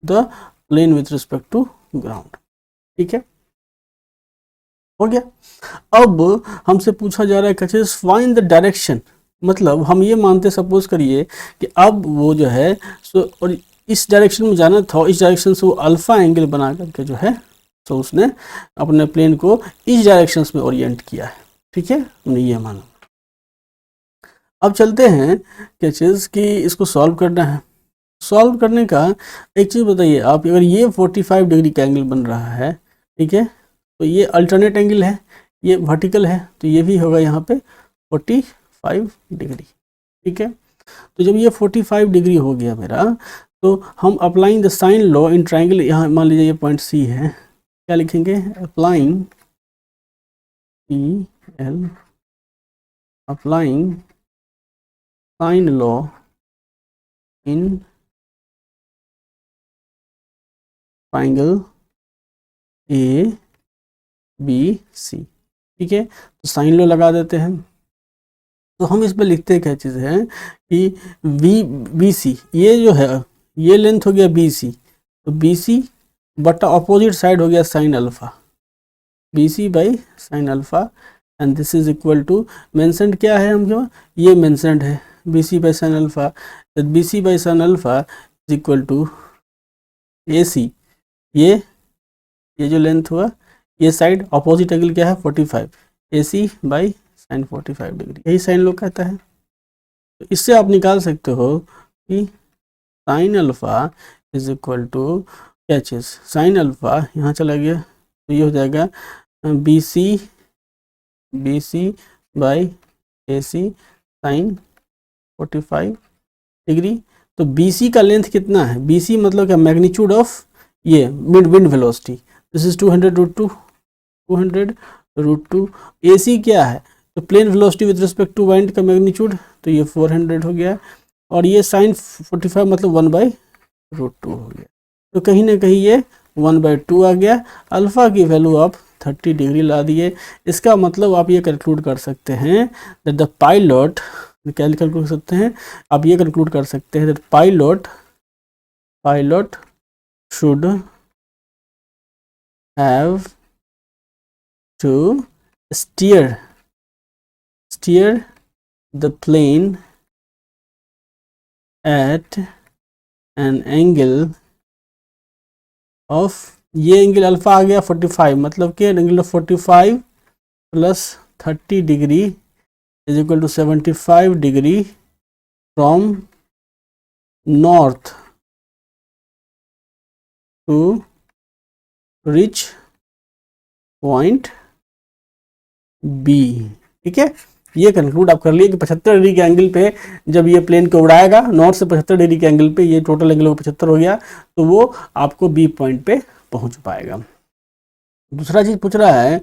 the plane with respect to ground. ठीक है, हो गया। अब हमसे पूछा जा रहा है कैसे फाइंड द डायरेक्शन। मतलब हम ये मानते सपोज करिए कि अब वो जो है सो और इस डायरेक्शन में जाना था, इस डायरेक्शन से वो अल्फा एंगल बना करके जो है तो उसने अपने प्लेन को इस डायरेक्शन में ओरिएंट किया है। ठीक है, हमने ये माना। अब चलते हैं क्या चीज़ कि इसको सॉल्व करना है। सॉल्व करने का एक चीज़ बताइए आप, अगर ये 45 डिग्री का एंगल बन रहा है, ठीक है, तो ये अल्टरनेट एंगल है, ये वर्टिकल है, तो ये भी होगा यहाँ पे 45 डिग्री। ठीक है, तो जब ये 45 डिग्री हो गया मेरा, तो हम applying the sine law in triangle, यहाँ मान लीजिए ये पॉइंट C है, क्या लिखेंगे, applying sine law in triangle ABC। ठीक है, तो साइन लॉ लगा देते हैं। तो हम इसमें लिखते क्या चीज़ है कि BC ये जो है ये लेंथ हो गया BC, तो BC बटा अपोजिट साइड हो गया sine alpha, BC by sine alpha, and this is equal to mentioned क्या है हम जो ये मेंशनड है BC by sine alpha, BC by sine alpha is equal to AC, ये जो लेंथ हुआ, ये साइड अपोजिट एंगल क्या है 45, AC बाई साइन 45 डिग्री, यही साइन लोग कहता है। तो इससे आप निकाल सकते हो कि sine alpha is equal to क्या चीज़, साइन अल्फा यहाँ चला गया तो ये हो जाएगा BC by AC sine 45 degree, तो BC का लेंथ कितना है, BC मतलब क्या, मैग्नीट्यूड ऑफ ये wind velocity, this is 200√2 AC क्या है, तो plane velocity with respect to wind का मैग्नीट्यूड, तो ये 400 हो गया, और ये sin 45 मतलब 1/√2 हो गया। तो कहीं ना कहीं ये 1/2 आ गया। अल्फ़ा की वैल्यू आप 30 डिग्री ला दिए। इसका मतलब आप ये कंक्लूड कर सकते हैं दैट द पायलट, क्या कंक्लूड कर सकते हैं, आप ये कंक्लूड कर सकते हैं that pilot should have to steer the plane at an angle of, ये एंगल अल्फा आ गया 45, मतलब कि angle of 45 plus 30 degree is equal to 75 degree from north to reach point B. ठीक है, ये कंक्लूड आप कर लिए कि 75 डिग्री के एंगल पे जब ये प्लेन को उड़ाएगा नॉर्थ से 75 डिग्री के एंगल पे, ये टोटल एंगल 75 हो गया, तो वो आपको बी पॉइंट पे पहुंच पाएगा। दूसरा चीज पूछ रहा है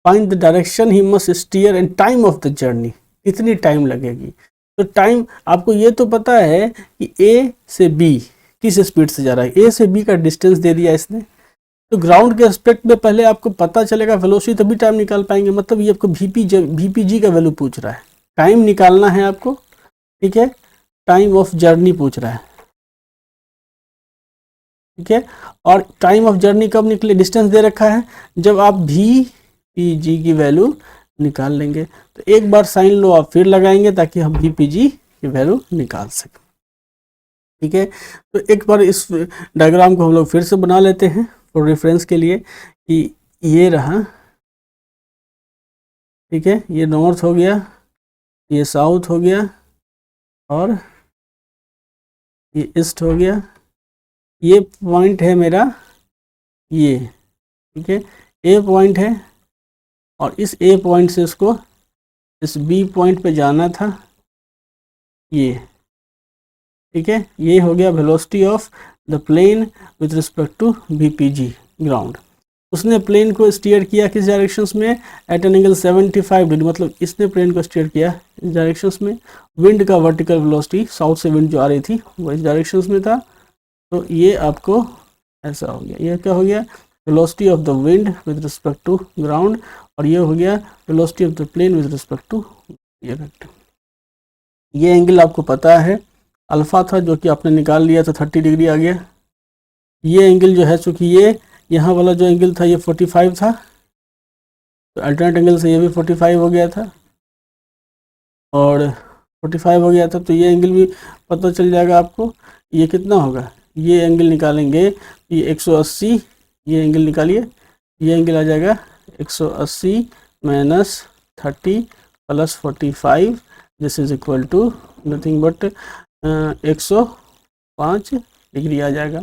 find the direction he must steer and time of the journey, कितनी टाइम लगेगी। तो टाइम आपको ये तो पता है कि ए से बी किस स्पीड से जा रहा है, ए से बी का डिस्टेंस दे दिया इसने, तो ग्राउंड के एस्पेक्ट में पहले आपको पता चलेगा वेलोसिटी, तभी टाइम निकाल पाएंगे। मतलब ये आपको VPG का वैल्यू पूछ रहा है, टाइम निकालना है आपको। ठीक है, टाइम ऑफ जर्नी पूछ रहा है। ठीक है, और टाइम ऑफ जर्नी कब निकले, डिस्टेंस दे रखा है, जब आप VPG की वैल्यू निकाल लेंगे। तो एक बार साइन लो आप फिर लगाएंगे ताकि हम VPG की वैल्यू निकाल सकें। ठीक है, तो एक बार इस डायग्राम को हम लोग फिर से बना लेते हैं और रेफरेंस के लिए कि ये रहा। ठीक है, ये नॉर्थ हो गया, ये साउथ हो गया, और ये ईस्ट हो गया। ये पॉइंट है मेरा ये, ठीक है, ए पॉइंट है, और इस ए पॉइंट से इसको इस बी पॉइंट पे जाना था ये। ठीक है, ये हो गया velocity of the plane with respect to VPG ground. उसने प्लेन को स्टीयर किया किस डायरेक्शंस में, एट एन एंगल 75 डिग्री, मतलब इसने प्लेन को स्टीयर किया इस डायरेक्शंस में। विंड का वर्टिकल वेलोसिटी, साउथ से विंड जो आ रही थी वो इस डायरेक्शंस में था, तो ये आपको ऐसा हो गया। ये क्या हो गया, velocity of the wind with respect to ground, और ये हो गया velocity of the plane with respect to ये वेक्टर। ये एंगल आपको पता है अल्फा था, जो कि आपने निकाल लिया, तो 30 डिग्री आ गया। ये एंगल जो है, चूँकि ये यहाँ वाला जो एंगल था ये 45 था, तो अल्टरनेट एंगल से ये भी 45 हो गया था, और 45 हो गया था, तो ये एंगल भी पता चल जाएगा आपको। ये कितना होगा, ये एंगल निकालेंगे, ये 180, ये एंगल निकालिए, ये एंगल आ जाएगा 180 minus 30 plus 45, this is equal to nothing but 105 degree आ जाएगा।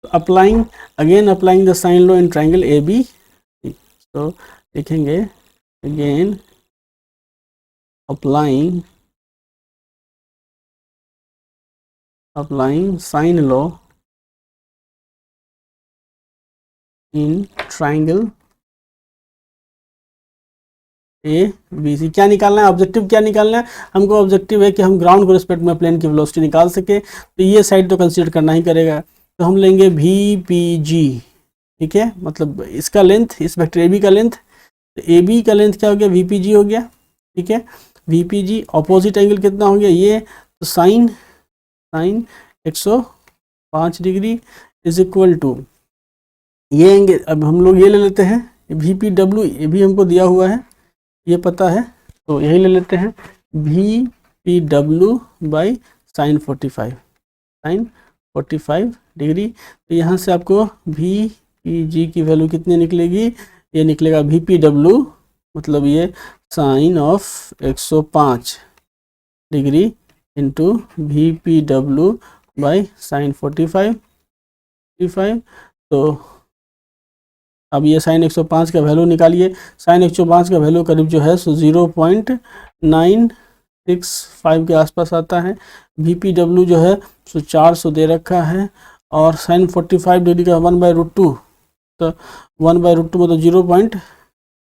तो applying the sine law in triangle AB, तो लिखेंगे again applying sine law in triangle ABC। क्या निकालना है, ऑब्जेक्टिव क्या निकालना है हमको, ऑब्जेक्टिव है कि हम ग्राउंड को रिस्पेक्ट में प्लेन की वेलोसिटी निकाल सके। तो ये साइड तो कंसीडर करना ही करेगा, तो हम लेंगे VPG। ठीक है, मतलब इसका लेंथ, इस वेक्टर AB का लेंथ, तो AB का लेंथ क्या हो गया, VPG हो गया। ठीक है, VPG ऑपोजिट एंगल कितना हो गया ये, तो sine 105 degree is equal to ये एंगल, अब हम लोग ये ले लेते हैं VPW, ये भी हमको दिया हुआ है, ये पता है, तो यही ले लेते हैं VPW बाई साइन 45 डिग्री। तो यहाँ से आपको VPG की वैल्यू कितनी निकलेगी, ये निकलेगा VPW मतलब ये sine of 105 degree into VPW by sine 45। तो अब ये साइन 105 का वैल्यू निकालिए, साइन 105 का वैल्यू करीब जो है सो 0.965 के आसपास आता है। VPW जो है सो 400 दे रखा है, और साइन 45 डिग्री का 1/√2, तो 1/√2 मतलब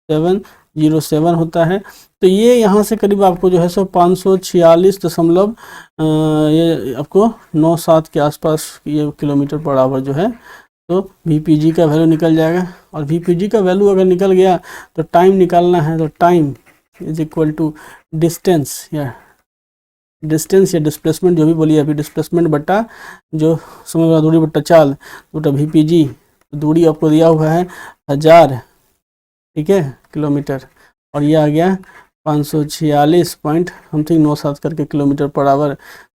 0.707 होता है। तो ये यहाँ से करीब आपको जो है सो 546 दशमलव ये आपको 97 के आसपास ये किलोमीटर पर आवर जो है तो VPG का वैल्यू निकल जाएगा। और VPG का वैल्यू अगर निकल गया तो टाइम निकालना है, तो time is equal to distance या डिस्प्लेसमेंट जो भी बोलिए अभी, डिस्प्लेसमेंट बट्टा जो समय वाला दूरी बट्टा चाल बट्टा VPG। दूरी आपको दिया हुआ है 1000, ठीक है, किलोमीटर, और ये आ गया 546 पॉइंट समथिंग 97 करके किलोमीटर पर आवर।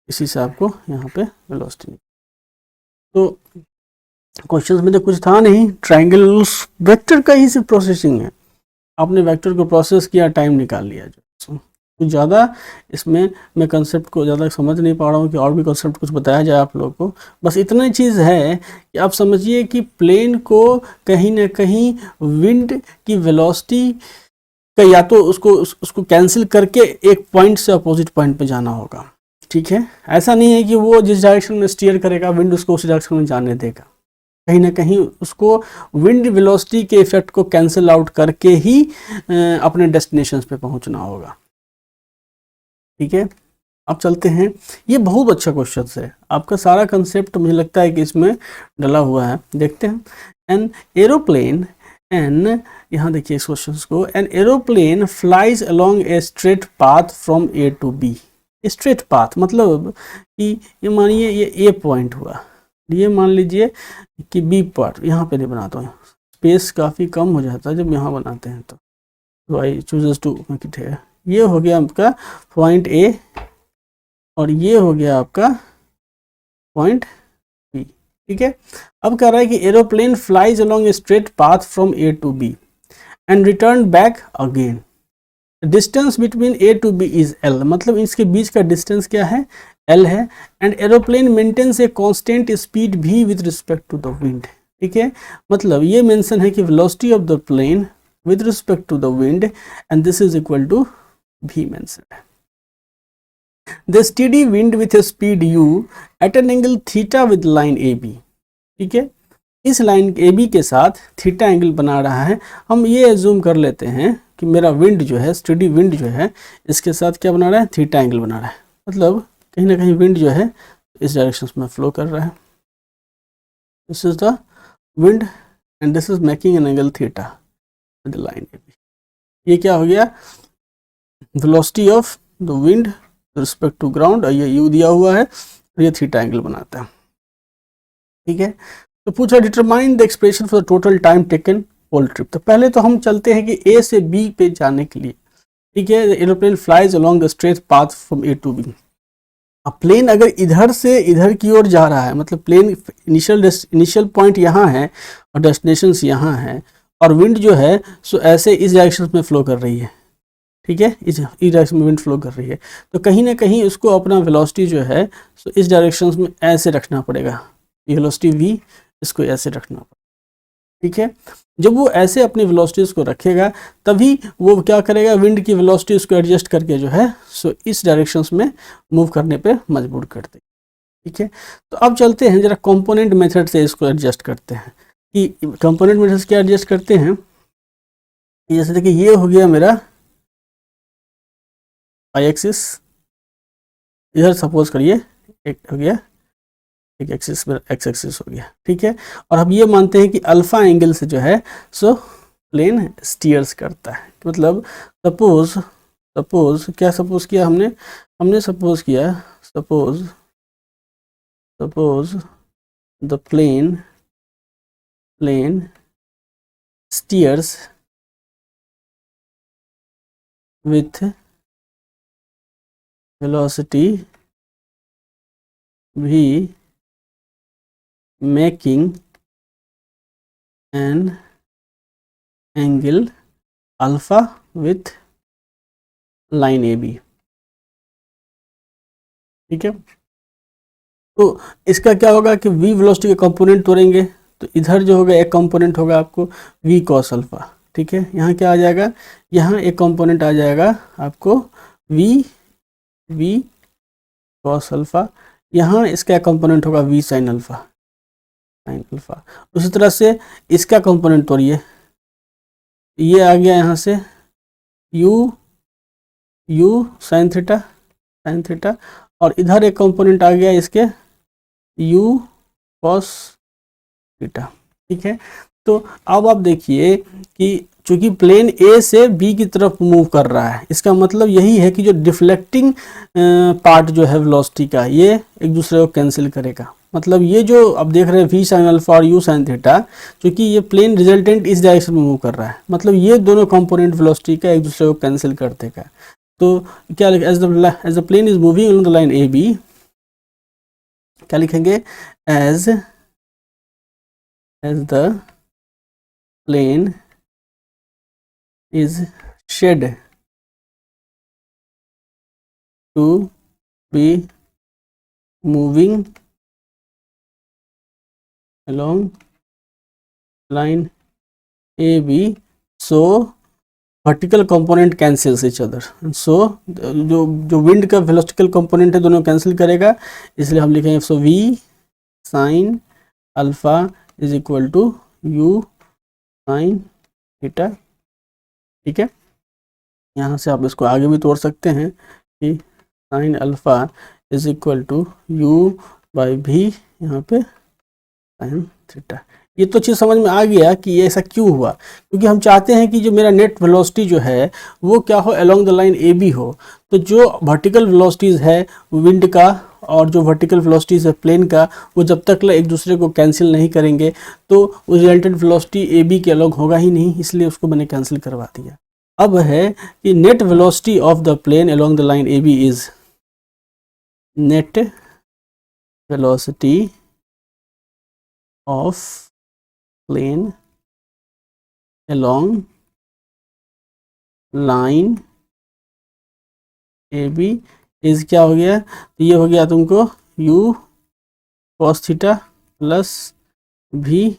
इसी से आपको यहाँ पे वेलोसिटी। तो क्वेश्चंस में तो कुछ था नहीं, ट्रायंगल वेक्टर का ही सिर्फ प्रोसेसिंग है, आपने वेक्टर को प्रोसेस किया, टाइम निकाल लिया। जो कुछ ज़्यादा इसमें मैं कंसेप्ट को ज़्यादा समझ नहीं पा रहा हूँ कि और भी कंसेप्ट कुछ बताया जाए आप लोगों को। बस इतना ही चीज़ है कि आप समझिए कि प्लेन को कहीं ना कहीं विंड की वेलोसिटी का या तो उसको कैंसिल करके एक पॉइंट से अपोजिट पॉइंट पे जाना होगा, ठीक है। ऐसा नहीं है कि वो जिस डायरेक्शन में स्टीयर करेगा विंड उसको उस डायरेक्शन में जाने देगा, कहीं ना कहीं उसको विंड वेलोसिटी के इफेक्ट को कैंसिल आउट करके ही अपने डेस्टिनेशन पे पहुंचना होगा, ठीक है। अब चलते हैं, ये बहुत अच्छा क्वेश्चन है, आपका सारा कंसेप्ट मुझे लगता है कि इसमें डला हुआ है। देखते हैं, एन एरोप्लेन एन, यहाँ देखिए इस क्वेश्चन को, an aeroplane flies along a straight path from A to B। Straight path मतलब कि ये मानिए ये A पॉइंट हुआ, ये मान लीजिए कि B पर, यहाँ पे नहीं बनाता हूँ, स्पेस काफ़ी कम हो जाता है जब यहाँ बनाते हैं, तो आई चूजेस टू मेक इट है। ये हो गया आपका पॉइंट A और ये हो गया आपका पॉइंट B, ठीक है। अब कह रहा है कि aeroplane flies along a straight path from A to B and return back again. Distance between A to B is L, मतलब इसके बीच का डिस्टेंस क्या है, L है। And aeroplane maintains a constant speed V with respect to the wind, ठीक है। मतलब ये मेंशन है कि velocity of the plane with respect to the wind and this is equal to V mention है। The steady wind with a speed u at an angle theta with line AB, ठीक है। इस line AB के साथ theta angle बना रहा है। हम ये एज्यूम कर लेते हैं कि मेरा विंड जो है, स्टेडी विंड जो है, इसके साथ क्या बना रहा है, थीटा एंगल बना रहा है। मतलब कहीं ना कहीं विंड जो है इस डायरेक्शन में फ्लो कर रहा है। This is the wind and this is making an angle theta with line AB। ये क्या हो गया, velocity of the wind respect to ground, ये यू दिया हुआ है, ये थीटा एंगल बनाता है, ठीक है। तो पूछा determine the expression for the total time taken whole trip. तो पहले तो हम चलते हैं कि A से B पे जाने के लिए, ठीक है, aeroplane flies along the straight path from A to B। अब प्लेन अगर इधर से इधर की ओर जा रहा है, मतलब प्लेन इनिशियल पॉइंट यहाँ है और डेस्टिनेशन यहाँ है, और विंड जो है सो ऐसे इस डायरेक्शन में फ्लो कर रही है, ठीक है, इस डायरेक्शन में विंड फ्लो कर रही है, तो कहीं ना कहीं उसको अपना वेलोसिटी जो है सो इस डायरेक्शन में ऐसे रखना पड़ेगा, वेलोसिटी V इसको ऐसे रखना पड़ेगा, ठीक है। जब वो ऐसे अपनी वेलोसिटीज को रखेगा तभी वो क्या करेगा, विंड की वेलोसिटी उसको एडजस्ट करके जो है सो इस डायरेक्शंस में मूव करने पे मजबूर कर देगी, ठीक है। तो अब चलते हैं जरा कंपोनेंट मेथड से इसको एडजस्ट करते हैं कि कंपोनेंट मेथड से क्या एडजस्ट करते हैं। जैसे देखिए ये हो गया मेरा y एक्सिस, इधर सपोज करिए एक हो गया, एक एक्सिस में x एक्सिस हो गया, ठीक है। और हम ये मानते हैं कि अल्फा एंगल से जो है सो प्लेन स्टीयर्स करता है। मतलब सपोज क्या सपोज किया हमने सपोज किया, suppose the plane steers with velocity V making an angle alpha with line AB, ठीक है। तो इसका क्या होगा कि V वेलोसिटी के कंपोनेंट तोड़ेंगे तो इधर जो होगा एक कंपोनेंट होगा आपको V cos अल्फा, ठीक है। यहाँ क्या आ जाएगा, यहाँ एक कंपोनेंट आ जाएगा आपको V कॉस अल्फा, यहाँ इसका कंपोनेंट होगा v sine alpha, sine alpha. उसी तरह से इसका कंपोनेंट तोड़िए, ये आ गया यहाँ से u sine theta, sign theta, और इधर एक कंपोनेंट आ गया इसके u कॉस थीटा। ठीक है, तो अब आप देखिए कि चूंकि प्लेन ए से बी की तरफ मूव कर रहा है, इसका मतलब यही है कि जो डिफ्लेक्टिंग पार्ट जो है वेलोसिटी का, ये एक दूसरे को कैंसिल करेगा। मतलब ये जो आप देख रहे हैं v साइन अल्फा और u साइन थीटा, क्योंकि ये प्लेन रिजल्टेंट इस डायरेक्शन में मूव कर रहा है, मतलब ये दोनों कंपोनेंट वेलोसिटी का एक दूसरे को कैंसिल कर देगा। तो क्या लिखें, as the plane is moving on the line A B, क्या लिखेंगे, as the plane is shed to be moving along line AB, so vertical component cancels each other, so जो विंड का वेलोस्टिकल कंपोनेंट है दोनों कैंसिल करेगा, इसलिए हम लिखेंगे so v sine alpha is equal to u sine theta. ठीक है, यहाँ से आप इसको आगे भी तोड़ सकते हैं कि sine alpha is equal to u by भी यहाँ पे साइन थीटा। ये तो चीज़ समझ में आ गया कि ये ऐसा क्यों हुआ, क्योंकि हम चाहते हैं कि जो मेरा नेट वेलोसिटी जो है वो क्या हो, along the line A B हो। तो जो वर्टिकल वेलोसिटीज़ है विंड का और जो वर्टिकल वेलोसिटीज़ है प्लेन का, वो जब तक एक दूसरे को कैंसिल नहीं करेंगे तो वो रिजल्टेंट वेलोसिटी ए बी के अलग होगा ही नहीं, इसलिए उसको मैंने कैंसिल करवा दिया। अब है कि net velocity of the plane along the line A B is net velocity of plane along line A B is क्या हो गया, तो ये हो गया तुमको u cos theta plus v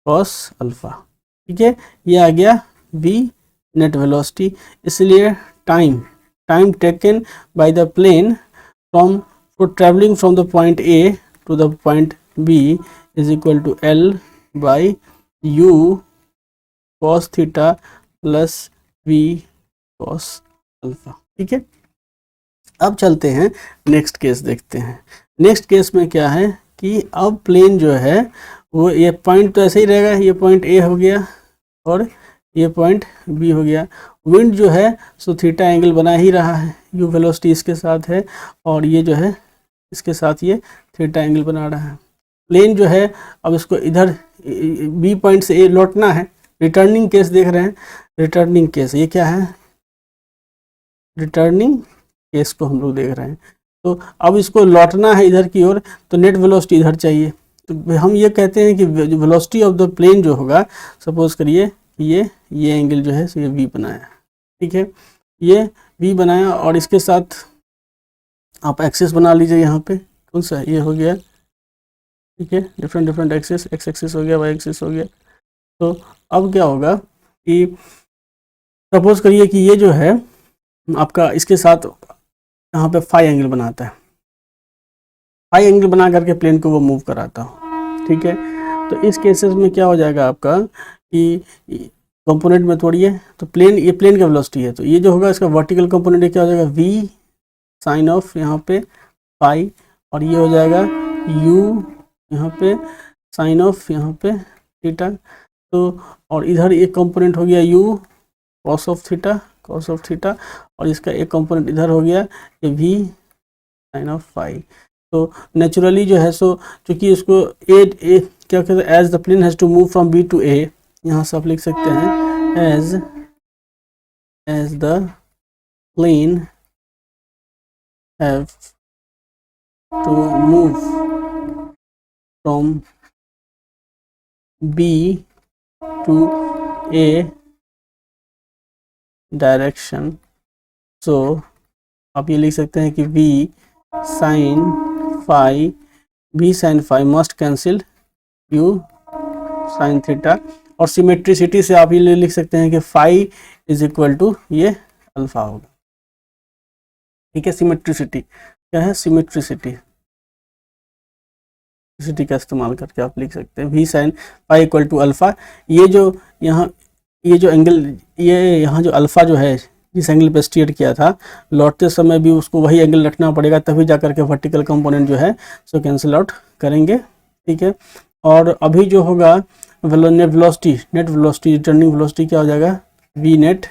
cos alpha. ठीक है, ये आ गया v नेट वेलोसिटी। इसलिए time taken by the plane from travelling from the point a to the point b is equal to l by u cos theta plus v cos alpha. ठीक है, अब चलते हैं नेक्स्ट केस देखते हैं। Next case में क्या है कि अब प्लेन जो है वो, ये पॉइंट तो ऐसे ही रहेगा, ये पॉइंट ए हो गया और ये पॉइंट बी हो गया। विंड जो है सो थीटा एंगल बना ही रहा है, यू वेलोसिटी इसके साथ है और ये जो है इसके साथ ये थीटा एंगल बना रहा है। प्लेन जो है अब इसको इधर बी पॉइंट से ए लौटना है। रिटर्निंग केस देख रहे हैं, रिटर्निंग केस ये क्या है, रिटर्निंग केस को हम लोग देख रहे हैं। तो अब इसको लौटना है इधर की ओर, तो नेट वेलोसिटी इधर चाहिए। तो हम ये कहते हैं कि वेलोसिटी ऑफ द प्लेन जो होगा, सपोज करिए ये एंगल जो है ये वी बनाया। ठीक है, ये वी बनाया और इसके साथ आप एक्सिस बना लीजिए, यहाँ पे कौन सा ये हो गया। ठीक है, डिफरेंट एक्सिस, एक्स एक्सिस हो गया, वाई एक्सिस हो गया। तो अब क्या होगा कि सपोज करिए कि ये जो है आपका इसके साथ यहाँ पे फाई एंगल बनाता है, फाई एंगल बना करके प्लेन को वो मूव कराता हो। ठीक है, तो इस केसेस में क्या हो जाएगा आपका कि कंपोनेंट में तोड़िए, तो प्लेन, ये प्लेन का वेलोसिटी है, तो ये जो होगा इसका वर्टिकल कंपोनेंट क्या हो जाएगा, v साइन ऑफ यहाँ पे फाई, और ये हो जाएगा u यहाँ पे साइन ऑफ यहाँ पे थीटा। तो और इधर एक कंपोनेंट हो गया u कॉस ऑफ थीटा, और इसका एक कंपोनेंट इधर हो गया ये v साइन ऑफ फाई। तो नेचुरली जो है सो चूँकि इसको ए क्या कहते हैं, as the plane has to move from B to A, यहाँ से आप लिख सकते हैं as the plane have to move from B to A direction, so आप ये लिख सकते हैं कि v sine phi must cancel u sine theta, और सिमेट्रिसिटी से आप ये लिख सकते हैं कि फाई इज इक्वल टू ये अल्फा होगा। ठीक है, सिमेट्रिसिटी क्या है, सिमेट्रिसिटी का इस्तेमाल करके आप लिख सकते हैं v sine pi equal to alpha. ये जो यहाँ ये जो एंगल, ये यहाँ जो अल्फा जो है जिस एंगल पे स्टेट किया था, लौटते समय भी उसको वही एंगल रखना पड़ेगा, तभी जा करके वर्टिकल कंपोनेंट जो है सो कैंसिल आउट करेंगे। ठीक है, और अभी जो होगा नेट वेलोसिटी रिटर्निंग वेलोसिटी क्या हो जाएगा, v net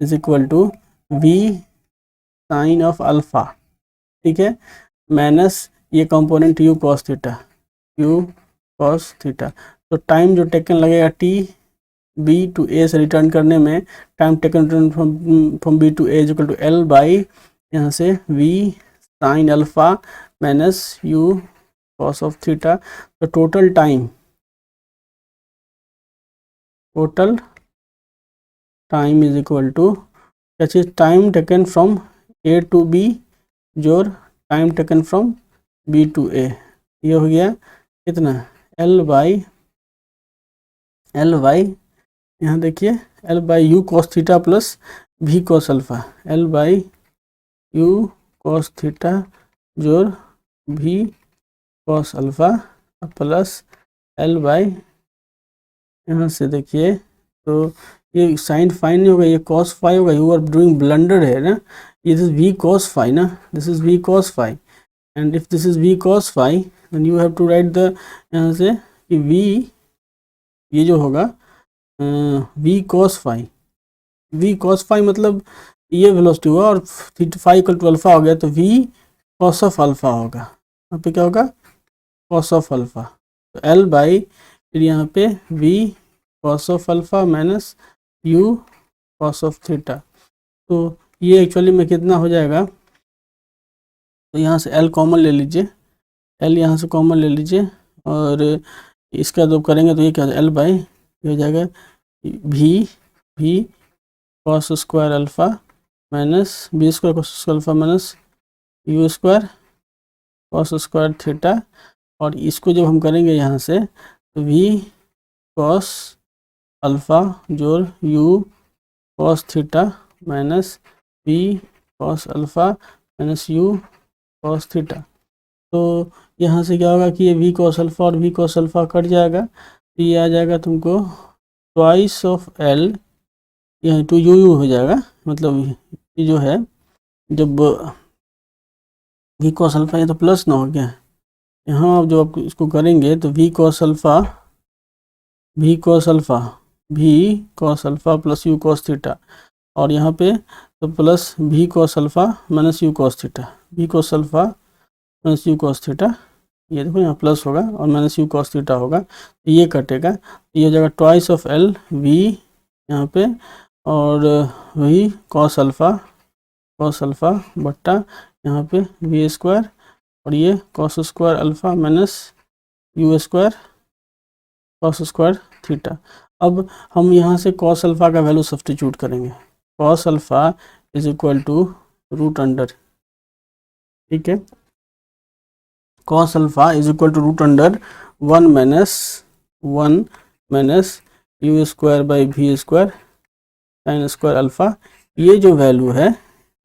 is equal to v sine of alpha. ठीक है, माइनस ये कंपोनेंट यू कॉस थीटा। तो टाइम जो टेकन लगेगा टी बी टू ए से रिटर्न करने में, time taken return from B to A equal to L by यहाँ से v sine alpha minus u cos of theta. तो total time is equal to क्या चीज, time taken from A to B जोर time taken from B to A, ये हो गया कितना, एल बाई यहाँ देखिए L by u cos theta plus v cos alpha, L by u cos theta जोर v cos alpha plus L by यहाँ से देखिए, तो ये साइन फाइन नहीं होगा, ये कॉस फाई होगा, यू आर डूइंग ब्लंडर है ना, ये दिस वी कॉस फाई ना, this is v cos phi, and if this is v cos phi then you have to write the यहाँ से कि वी, ये जो होगा वी कॉस फाई मतलब ये वेलोसिटी हुआ और फाई इक्वल टू अल्फा हो गया, तो वी कॉस ऑफ अल्फा होगा, यहाँ पे क्या होगा, कॉस ऑफ अल्फा। तो एल बाई फिर यहाँ पे v cos of alpha minus u cos of theta. तो ये एक्चुअली में कितना हो जाएगा, तो यहाँ से एल कॉमन ले लीजिए, एल यहाँ से कॉमन ले लीजिए, और इसका जब करेंगे तो ये क्या एल बाई हो जाएगा भी cos square alpha minus b square cos alpha minus u square cos square theta. और इसको जब हम करेंगे यहाँ से तो वी कॉस अल्फा जोड़ u cos theta minus v cos alpha minus u cos theta. तो यहाँ से क्या होगा कि ये वी कॉस अल्फा और वी कॉस अल्फा कट जाएगा, तो ये आ जाएगा तुमको ट्वाइस ऑफ एल, यहाँ टू यू यू हो जाएगा, मतलब ये जो है जब वी कॉस अल्फा ये तो प्लस ना हो गया, यहाँ आप जो आप इसको करेंगे तो v cos alpha plus u cos theta, और यहाँ पे तो plus v cos alpha minus u cos theta, v cos alpha minus u cos theta, ये देखो यहाँ प्लस होगा और माइनस यू कॉस थीटा होगा, तो ये कटेगा, ये हो जाएगा ट्वाइस ऑफ एल वी यहाँ पे, और वही कॉस अल्फा बट्टा यहाँ पे वी स्क्वायर, और ये cos square alpha minus u square cos square theta. अब हम यहाँ से कॉस अल्फा का वैल्यू सब्स्टिट्यूट करेंगे, cos alpha is equal to root under, ठीक है, cos alpha is equal to root under 1 minus u square by v square sine square alpha. ये जो वैल्यू है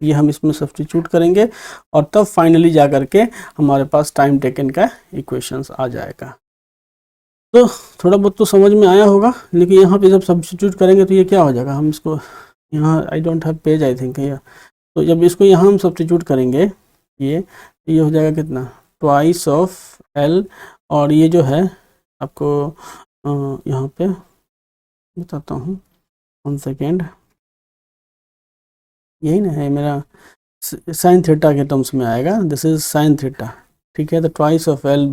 ये हम इसमें सब्स्टिट्यूट करेंगे और तब फाइनली जा करके हमारे पास टाइम टेकन का इक्वेशंस आ जाएगा। तो थोड़ा बहुत तो समझ में आया होगा, लेकिन यहाँ पे जब सब्स्टिट्यूट करेंगे तो ये क्या हो जाएगा, हम इसको यहाँ I don't have page I think यहाँ, तो जब इसको यहाँ हम सब्स्टिट्यूट करेंगे ये हो जाएगा कितना, ट्वाइस ऑफ एल, और ये जो है आपको यहाँ पे बताता हूँ 1 सेकेंड, यही ना है मेरा साइन थीटा के टर्म्स में आएगा, दिस इज साइन थीटा, ठीक है, तो ट्वाइस ऑफ एल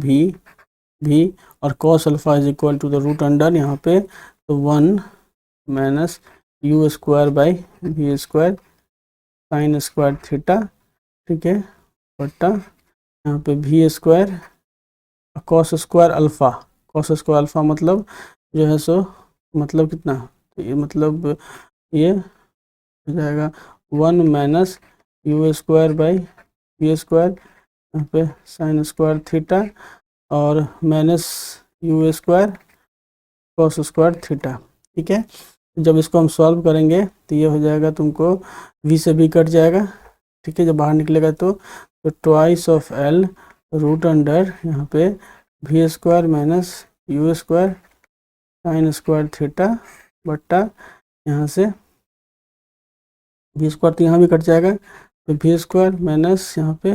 भी और cos alpha is equal to the root under यहाँ पे तो 1 minus u square by v square sine square theta, ठीक है, बट्टा यहाँ पे v square cos square alpha मतलब जो है सो मतलब कितना, तो ये मतलब ये हो जाएगा 1 minus u square by v square यहाँ पे साइन स्क्वायर थीटा और minus u square cos square theta, ठीक है। जब इसको हम सॉल्व करेंगे तो ये हो जाएगा तुमको v से भी कट जाएगा, ठीक है, जब बाहर निकलेगा तो twice of L root under यहाँ पे v square minus u square sine square theta बट्टा यहाँ से वी स्क्वायर तो यहाँ भी कट जाएगा, तो वी स्क्वायर माइनस यहाँ पे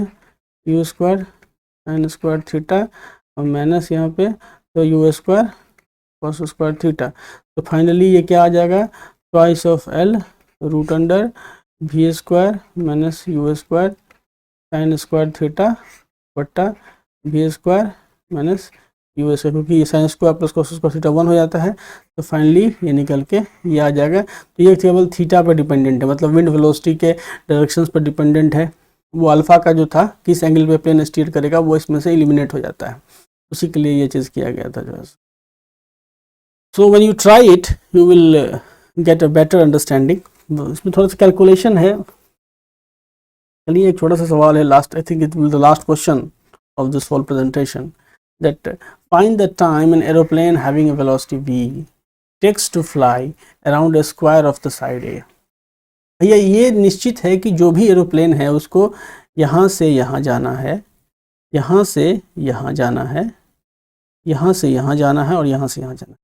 u square sine square theta और माइनस यहाँ पे तो u square cos square theta. तो फाइनली ये क्या आ जाएगा, twice of L root under v square minus u square sine square theta बट्टा v square minus u square, क्योंकि ये sine square plus cos square theta 1 हो जाता है। तो फाइनली ये निकल के ये आ जाएगा। तो ये केवल थीटा पर डिपेंडेंट है, मतलब विंड वेलोसिटी के डायरेक्शंस पर डिपेंडेंट है। वो अल्फा का जो था किस एंगल पे प्लेन स्टीयर करेगा वो इसमें से एलिमिनेट हो जाता है, उसी के लिए ये चीज़ किया गया था जो है। So when you try it you will get a better understanding. इसमें थोड़ा सा कैलकुलेशन है। चलिए एक छोटा सा सवाल है, last, I think it will the last question of this whole presentation, that find the time an aeroplane having a velocity v takes to fly around a square of the side A। भैया ये निश्चित है कि जो भी aeroplane है उसको यहाँ से यहाँ जाना है, यहाँ से यहाँ जाना है, यहाँ से यहाँ जाना है और यहाँ से यहाँ जाना है।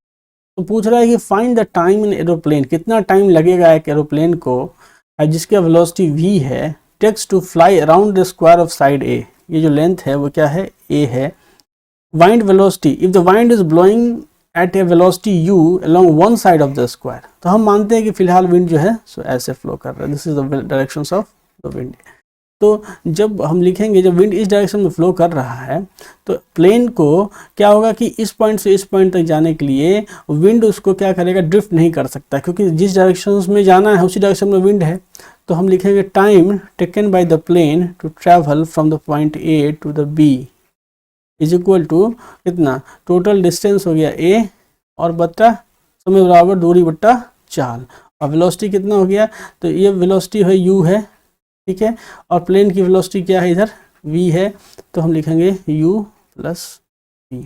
तो पूछ रहा है कि find the time in aeroplane, कितना टाइम लगेगा एक एरोप्लेन को जिसका वेलोसिटी v है, takes to fly around the square of side A। ये जो लेंथ है वो क्या है, A है। Wind velocity, if the wind is blowing at a velocity u along one side of the square, तो हम मानते हैं कि फिलहाल विंड जो है सो ऐसे फ्लो कर रहा है, this is the directions of the wind. तो जब हम लिखेंगे जब विंड इस डायरेक्शन में फ्लो कर रहा है तो प्लेन को क्या होगा कि इस पॉइंट से इस पॉइंट तक जाने के लिए विंड उसको क्या करेगा, ड्रिफ्ट नहीं कर सकता, क्योंकि जिस डायरेक्शन में जाना है उसी डायरेक्शन में विंड है। तो हम लिखेंगे time taken by the plane to travel from the point a to the b is equal to कितना, टोटल डिस्टेंस हो गया a और बट्टा समय बराबर दूरी बट्टा चाल, और वेलोसिटी कितना हो गया, तो ये वेलोसिटी है u है, ठीक है, और प्लेन की वेलोसिटी क्या है इधर v है, तो हम लिखेंगे u प्लस v,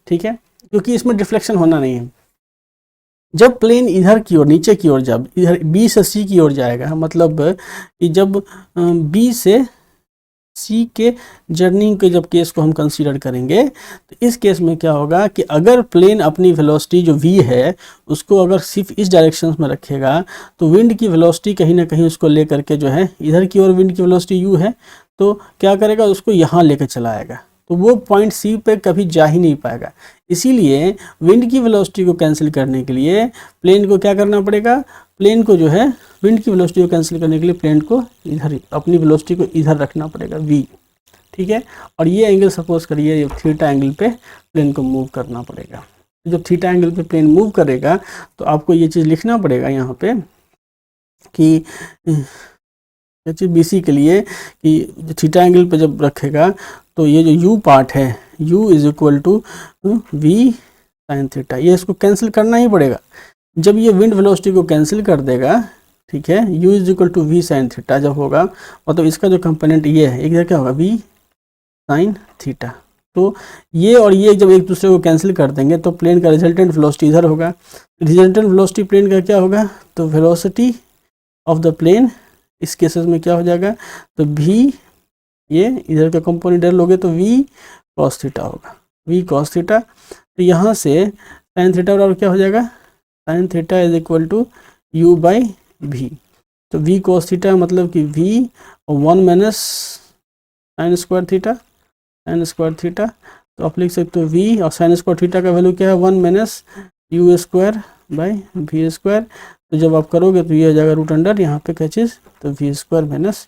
ठीक है, क्योंकि इसमें डिफ्लेक्शन होना नहीं है। जब प्लेन इधर की ओर नीचे की ओर जब इधर b से c की ओर जाएगा, मतलब कि जब b से सी के जर्नी के जब केस को हम कंसीडर करेंगे तो इस केस में क्या होगा कि अगर प्लेन अपनी वेलोसिटी जो v है उसको अगर सिर्फ इस डायरेक्शन में रखेगा तो विंड की वेलोसिटी कहीं ना कहीं उसको लेकर के जो है इधर की ओर विंड की वेलोसिटी u है, तो क्या करेगा उसको यहाँ लेकर चला आएगा, तो वो पॉइंट सी पे कभी जा ही नहीं पाएगा। इसीलिए विंड की वेलोसिटी को कैंसिल करने के लिए प्लेन को क्या करना पड़ेगा, प्लेन को जो है विंड की वेलोसिटी को कैंसिल करने के लिए प्लेन को इधर अपनी वेलोसिटी को इधर रखना पड़ेगा v, ठीक है, और ये एंगल सपोज करिए थीटा एंगल पे प्लेन को मूव करना पड़ेगा। जब थीटा एंगल पे प्लेन मूव करेगा तो आपको ये चीज़ लिखना पड़ेगा यहाँ पे कि चीज़ BC के लिए कि थीटा एंगल पे जब रखेगा तो ये जो u पार्ट है u is equal to v sine theta, ये इसको कैंसिल करना ही पड़ेगा। जब ये विंड वेलोसिटी को कैंसिल कर देगा, ठीक है, u is equal to v sine theta जब होगा, मतलब इसका जो कंपोनेंट ये है इधर क्या होगा v साइन थीटा। तो ये और ये जब एक दूसरे को कैंसिल कर देंगे तो प्लेन का रिजल्टेंट वेलोसिटी इधर होगा, रिजल्टेंट वेलोसिटी प्लेन का क्या होगा, तो वेलोसिटी ऑफ द प्लेन इस केसेस में क्या हो जाएगा, तो v, ये इधर का कंपोनेंट इधर लोगे तो v cos थीटा होगा, v cos थीटा। तो यहाँ से साइन थीटा बराबर क्या हो जाएगा, sine theta is equal to u by v। तो v cos थीटा मतलब कि v और 1 minus sine square theta, sine square theta, तो आप लिख सकते हो v और साइन स्क्वायर थीटा का वैल्यू क्या है 1 minus u square by v square. तो जब आप करोगे तो ये आ जाएगा रूट अंडर यहाँ पे क्या चीज़, तो v square minus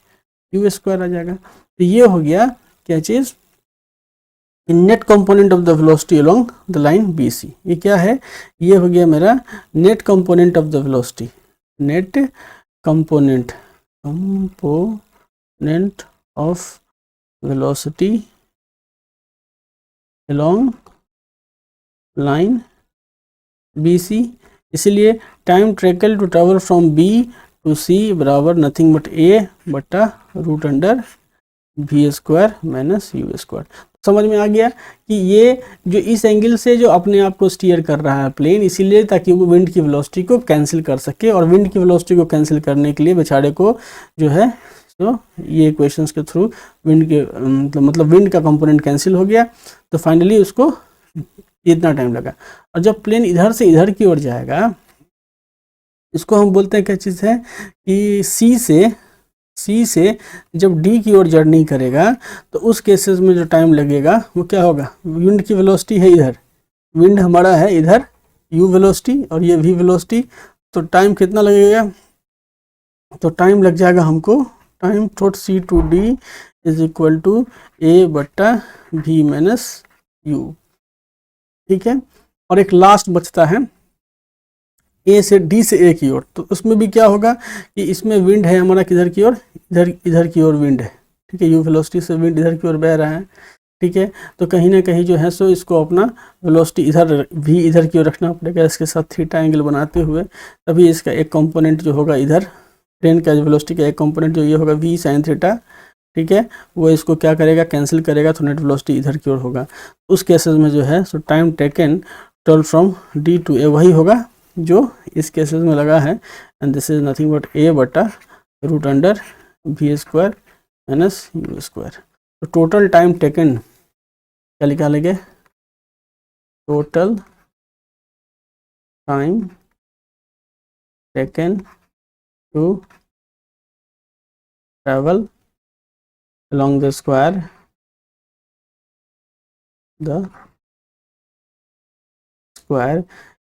u square आ जाएगा। तो ये हो गया क्या चीज़, net component of the velocity along the line BC। ये क्या है, ये हो गया मेरा net component of the velocity, net component of velocity along line BC। इसलिए टाइम ट्रेकल to travel from B to C बराबर नथिंग बट A बटा root under v square minus u square. समझ में आ गया कि ये जो इस एंगल से जो अपने आप को स्टीयर कर रहा है प्लेन, इसीलिए ताकि वो विंड की वेलोसिटी को कैंसिल कर सके, और विंड की वेलोसिटी को कैंसिल करने के लिए बेचारे को जो है तो ये इक्वेशंस के थ्रू विंड के मतलब विंड का कंपोनेंट कैंसिल हो गया, तो फाइनली उसको इतना टाइम लगा। और जब प्लेन इधर से इधर की ओर जाएगा, इसको हम बोलते हैं क्या चीज़ है कि सी से जब डी की ओर जर्नी करेगा, तो उस केसेस में जो टाइम लगेगा वो क्या होगा, विंड की वेलोसिटी है इधर, विंड हमारा है इधर u वेलोसिटी और ये v वेलोसिटी, तो टाइम कितना लगेगा, तो टाइम लग जाएगा हमको, time through c to d is equal to a बट्टा v माइनस u, ठीक है। और एक लास्ट बचता है a से d से a की ओर, तो उसमें भी क्या होगा कि इसमें विंड है हमारा किधर की ओर, इधर की ओर विंड है, ठीक है, u वेलोसिटी से विंड इधर की ओर बह रहा है, ठीक है। तो कहीं ना कहीं जो है सो इसको अपना वेलोसिटी इधर भी इधर की ओर रखना पड़ेगा, इसके साथ थीटा एंगल बनाते हुए, तभी इसका एक कंपोनेंट जो होगा इधर प्लेन का वेलोसिटी का एक कंपोनेंट जो ये होगा v साइन थीटा, ठीक है, वो इसको क्या करेगा, कैंसिल करेगा, तो नेट वेलोसिटी इधर की ओर होगा। उस केसेस में जो है सो time taken total from d to a वही होगा जो इस केसेस में लगा है, and this is nothing but a बटा root under v square minus u square. तो टोटल टाइम टेकन क्या निकालेंगे, total time taken to travel along the square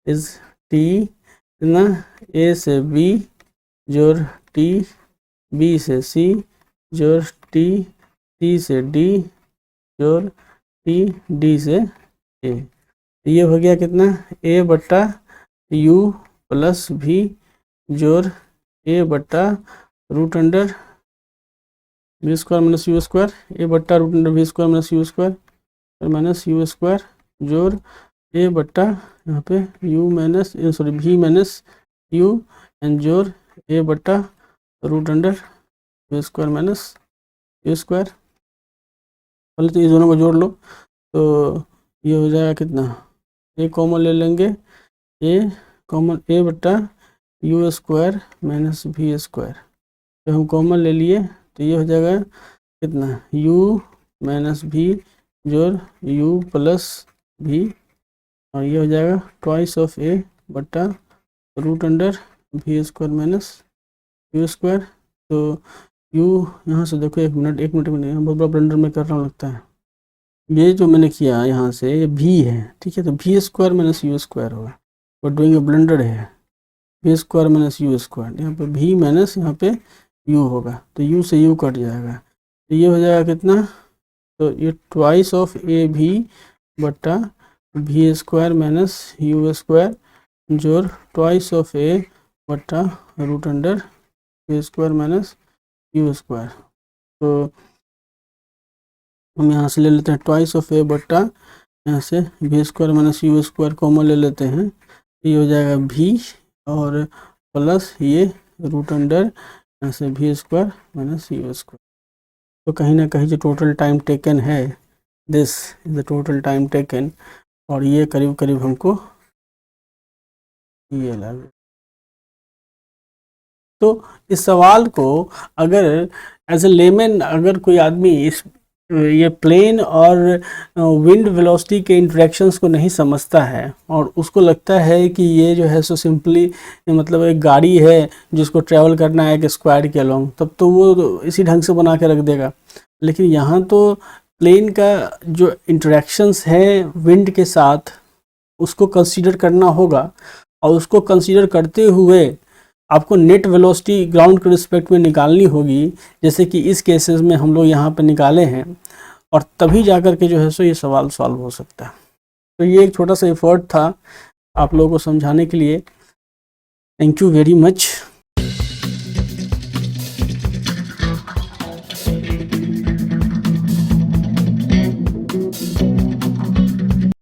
is t ना a से b जोड़ t b से c जोड़ t c से d जोड़ t d से a, ये हो गया कितना a बट्टा u प्लस v जोड़ a बट्टा root under v square minus u square, a बट्टा root under v square minus u square minus u square जोड़ a बट्टा यहाँ पे u minus sorry v minus u and जोड़ a बट्टा root under v square minus u square. पहले तो ये दोनों को जोड़ लो, तो ये हो जाएगा कितना, a कॉमन ले लेंगे, a कॉमन a बट्टा you square minus v square, तो हम कॉमन ले लिए, तो ये हो जाएगा कितना u माइनस v जोड़ u प्लस v, और ये हो जाएगा ट्वाइस ऑफ a बट्टा root under v square minus u square. तो u यहाँ से देखो एक मिनट में बहुत बड़ा ब्लंडर में कर रहा हूँ लगता है, ये जो मैंने किया यहाँ से ये v है, ठीक है, तो v square minus u square होगा, और डूइंग ए ब्लंडर है v square minus u square, यहाँ पे v माइनस यहाँ पे u होगा, तो u से u कट जाएगा, तो ये हो जाएगा कितना, तो ये ट्वाइस ऑफ ए भी बट्टा v square minus u square जोड़ ट्वाइस ऑफ a बट्टा root under v square minus u square. तो हम यहाँ से ले लेते हैं ट्वाइस ऑफ a बट्टा यहाँ से v square minus u square common ले लेते हैं, ये हो जाएगा v और प्लस ये रूट अंडर यहाँ से v square minus u square. तो कहीं ना कहीं जो टोटल टाइम टेकन है, this is the total time taken, और ये करीब करीब हमको ये लगा। तो इस सवाल को अगर एज ए लेमन अगर कोई आदमी इस ये प्लेन और विंड वेलोसिटी के इंटरेक्शंस को नहीं समझता है और उसको लगता है कि ये जो है सो सिंपली मतलब एक गाड़ी है जिसको ट्रैवल करना है एक स्क्वायर के अलोंग, तब तो वो इसी ढंग से बना के रख देगा। लेकिन यहाँ तो प्लेन का जो इंटरेक्शंस है विंड के साथ उसको कंसीडर करना होगा, और उसको कंसीडर करते हुए आपको नेट वेलोसिटी ग्राउंड के रिस्पेक्ट में निकालनी होगी, जैसे कि इस केसेस में हम लोग यहाँ पे निकाले हैं, और तभी जाकर के जो है सो ये सवाल सॉल्व हो सकता है। तो ये एक छोटा सा एफर्ट था आप लोगों को समझाने के लिए। Thank you very much.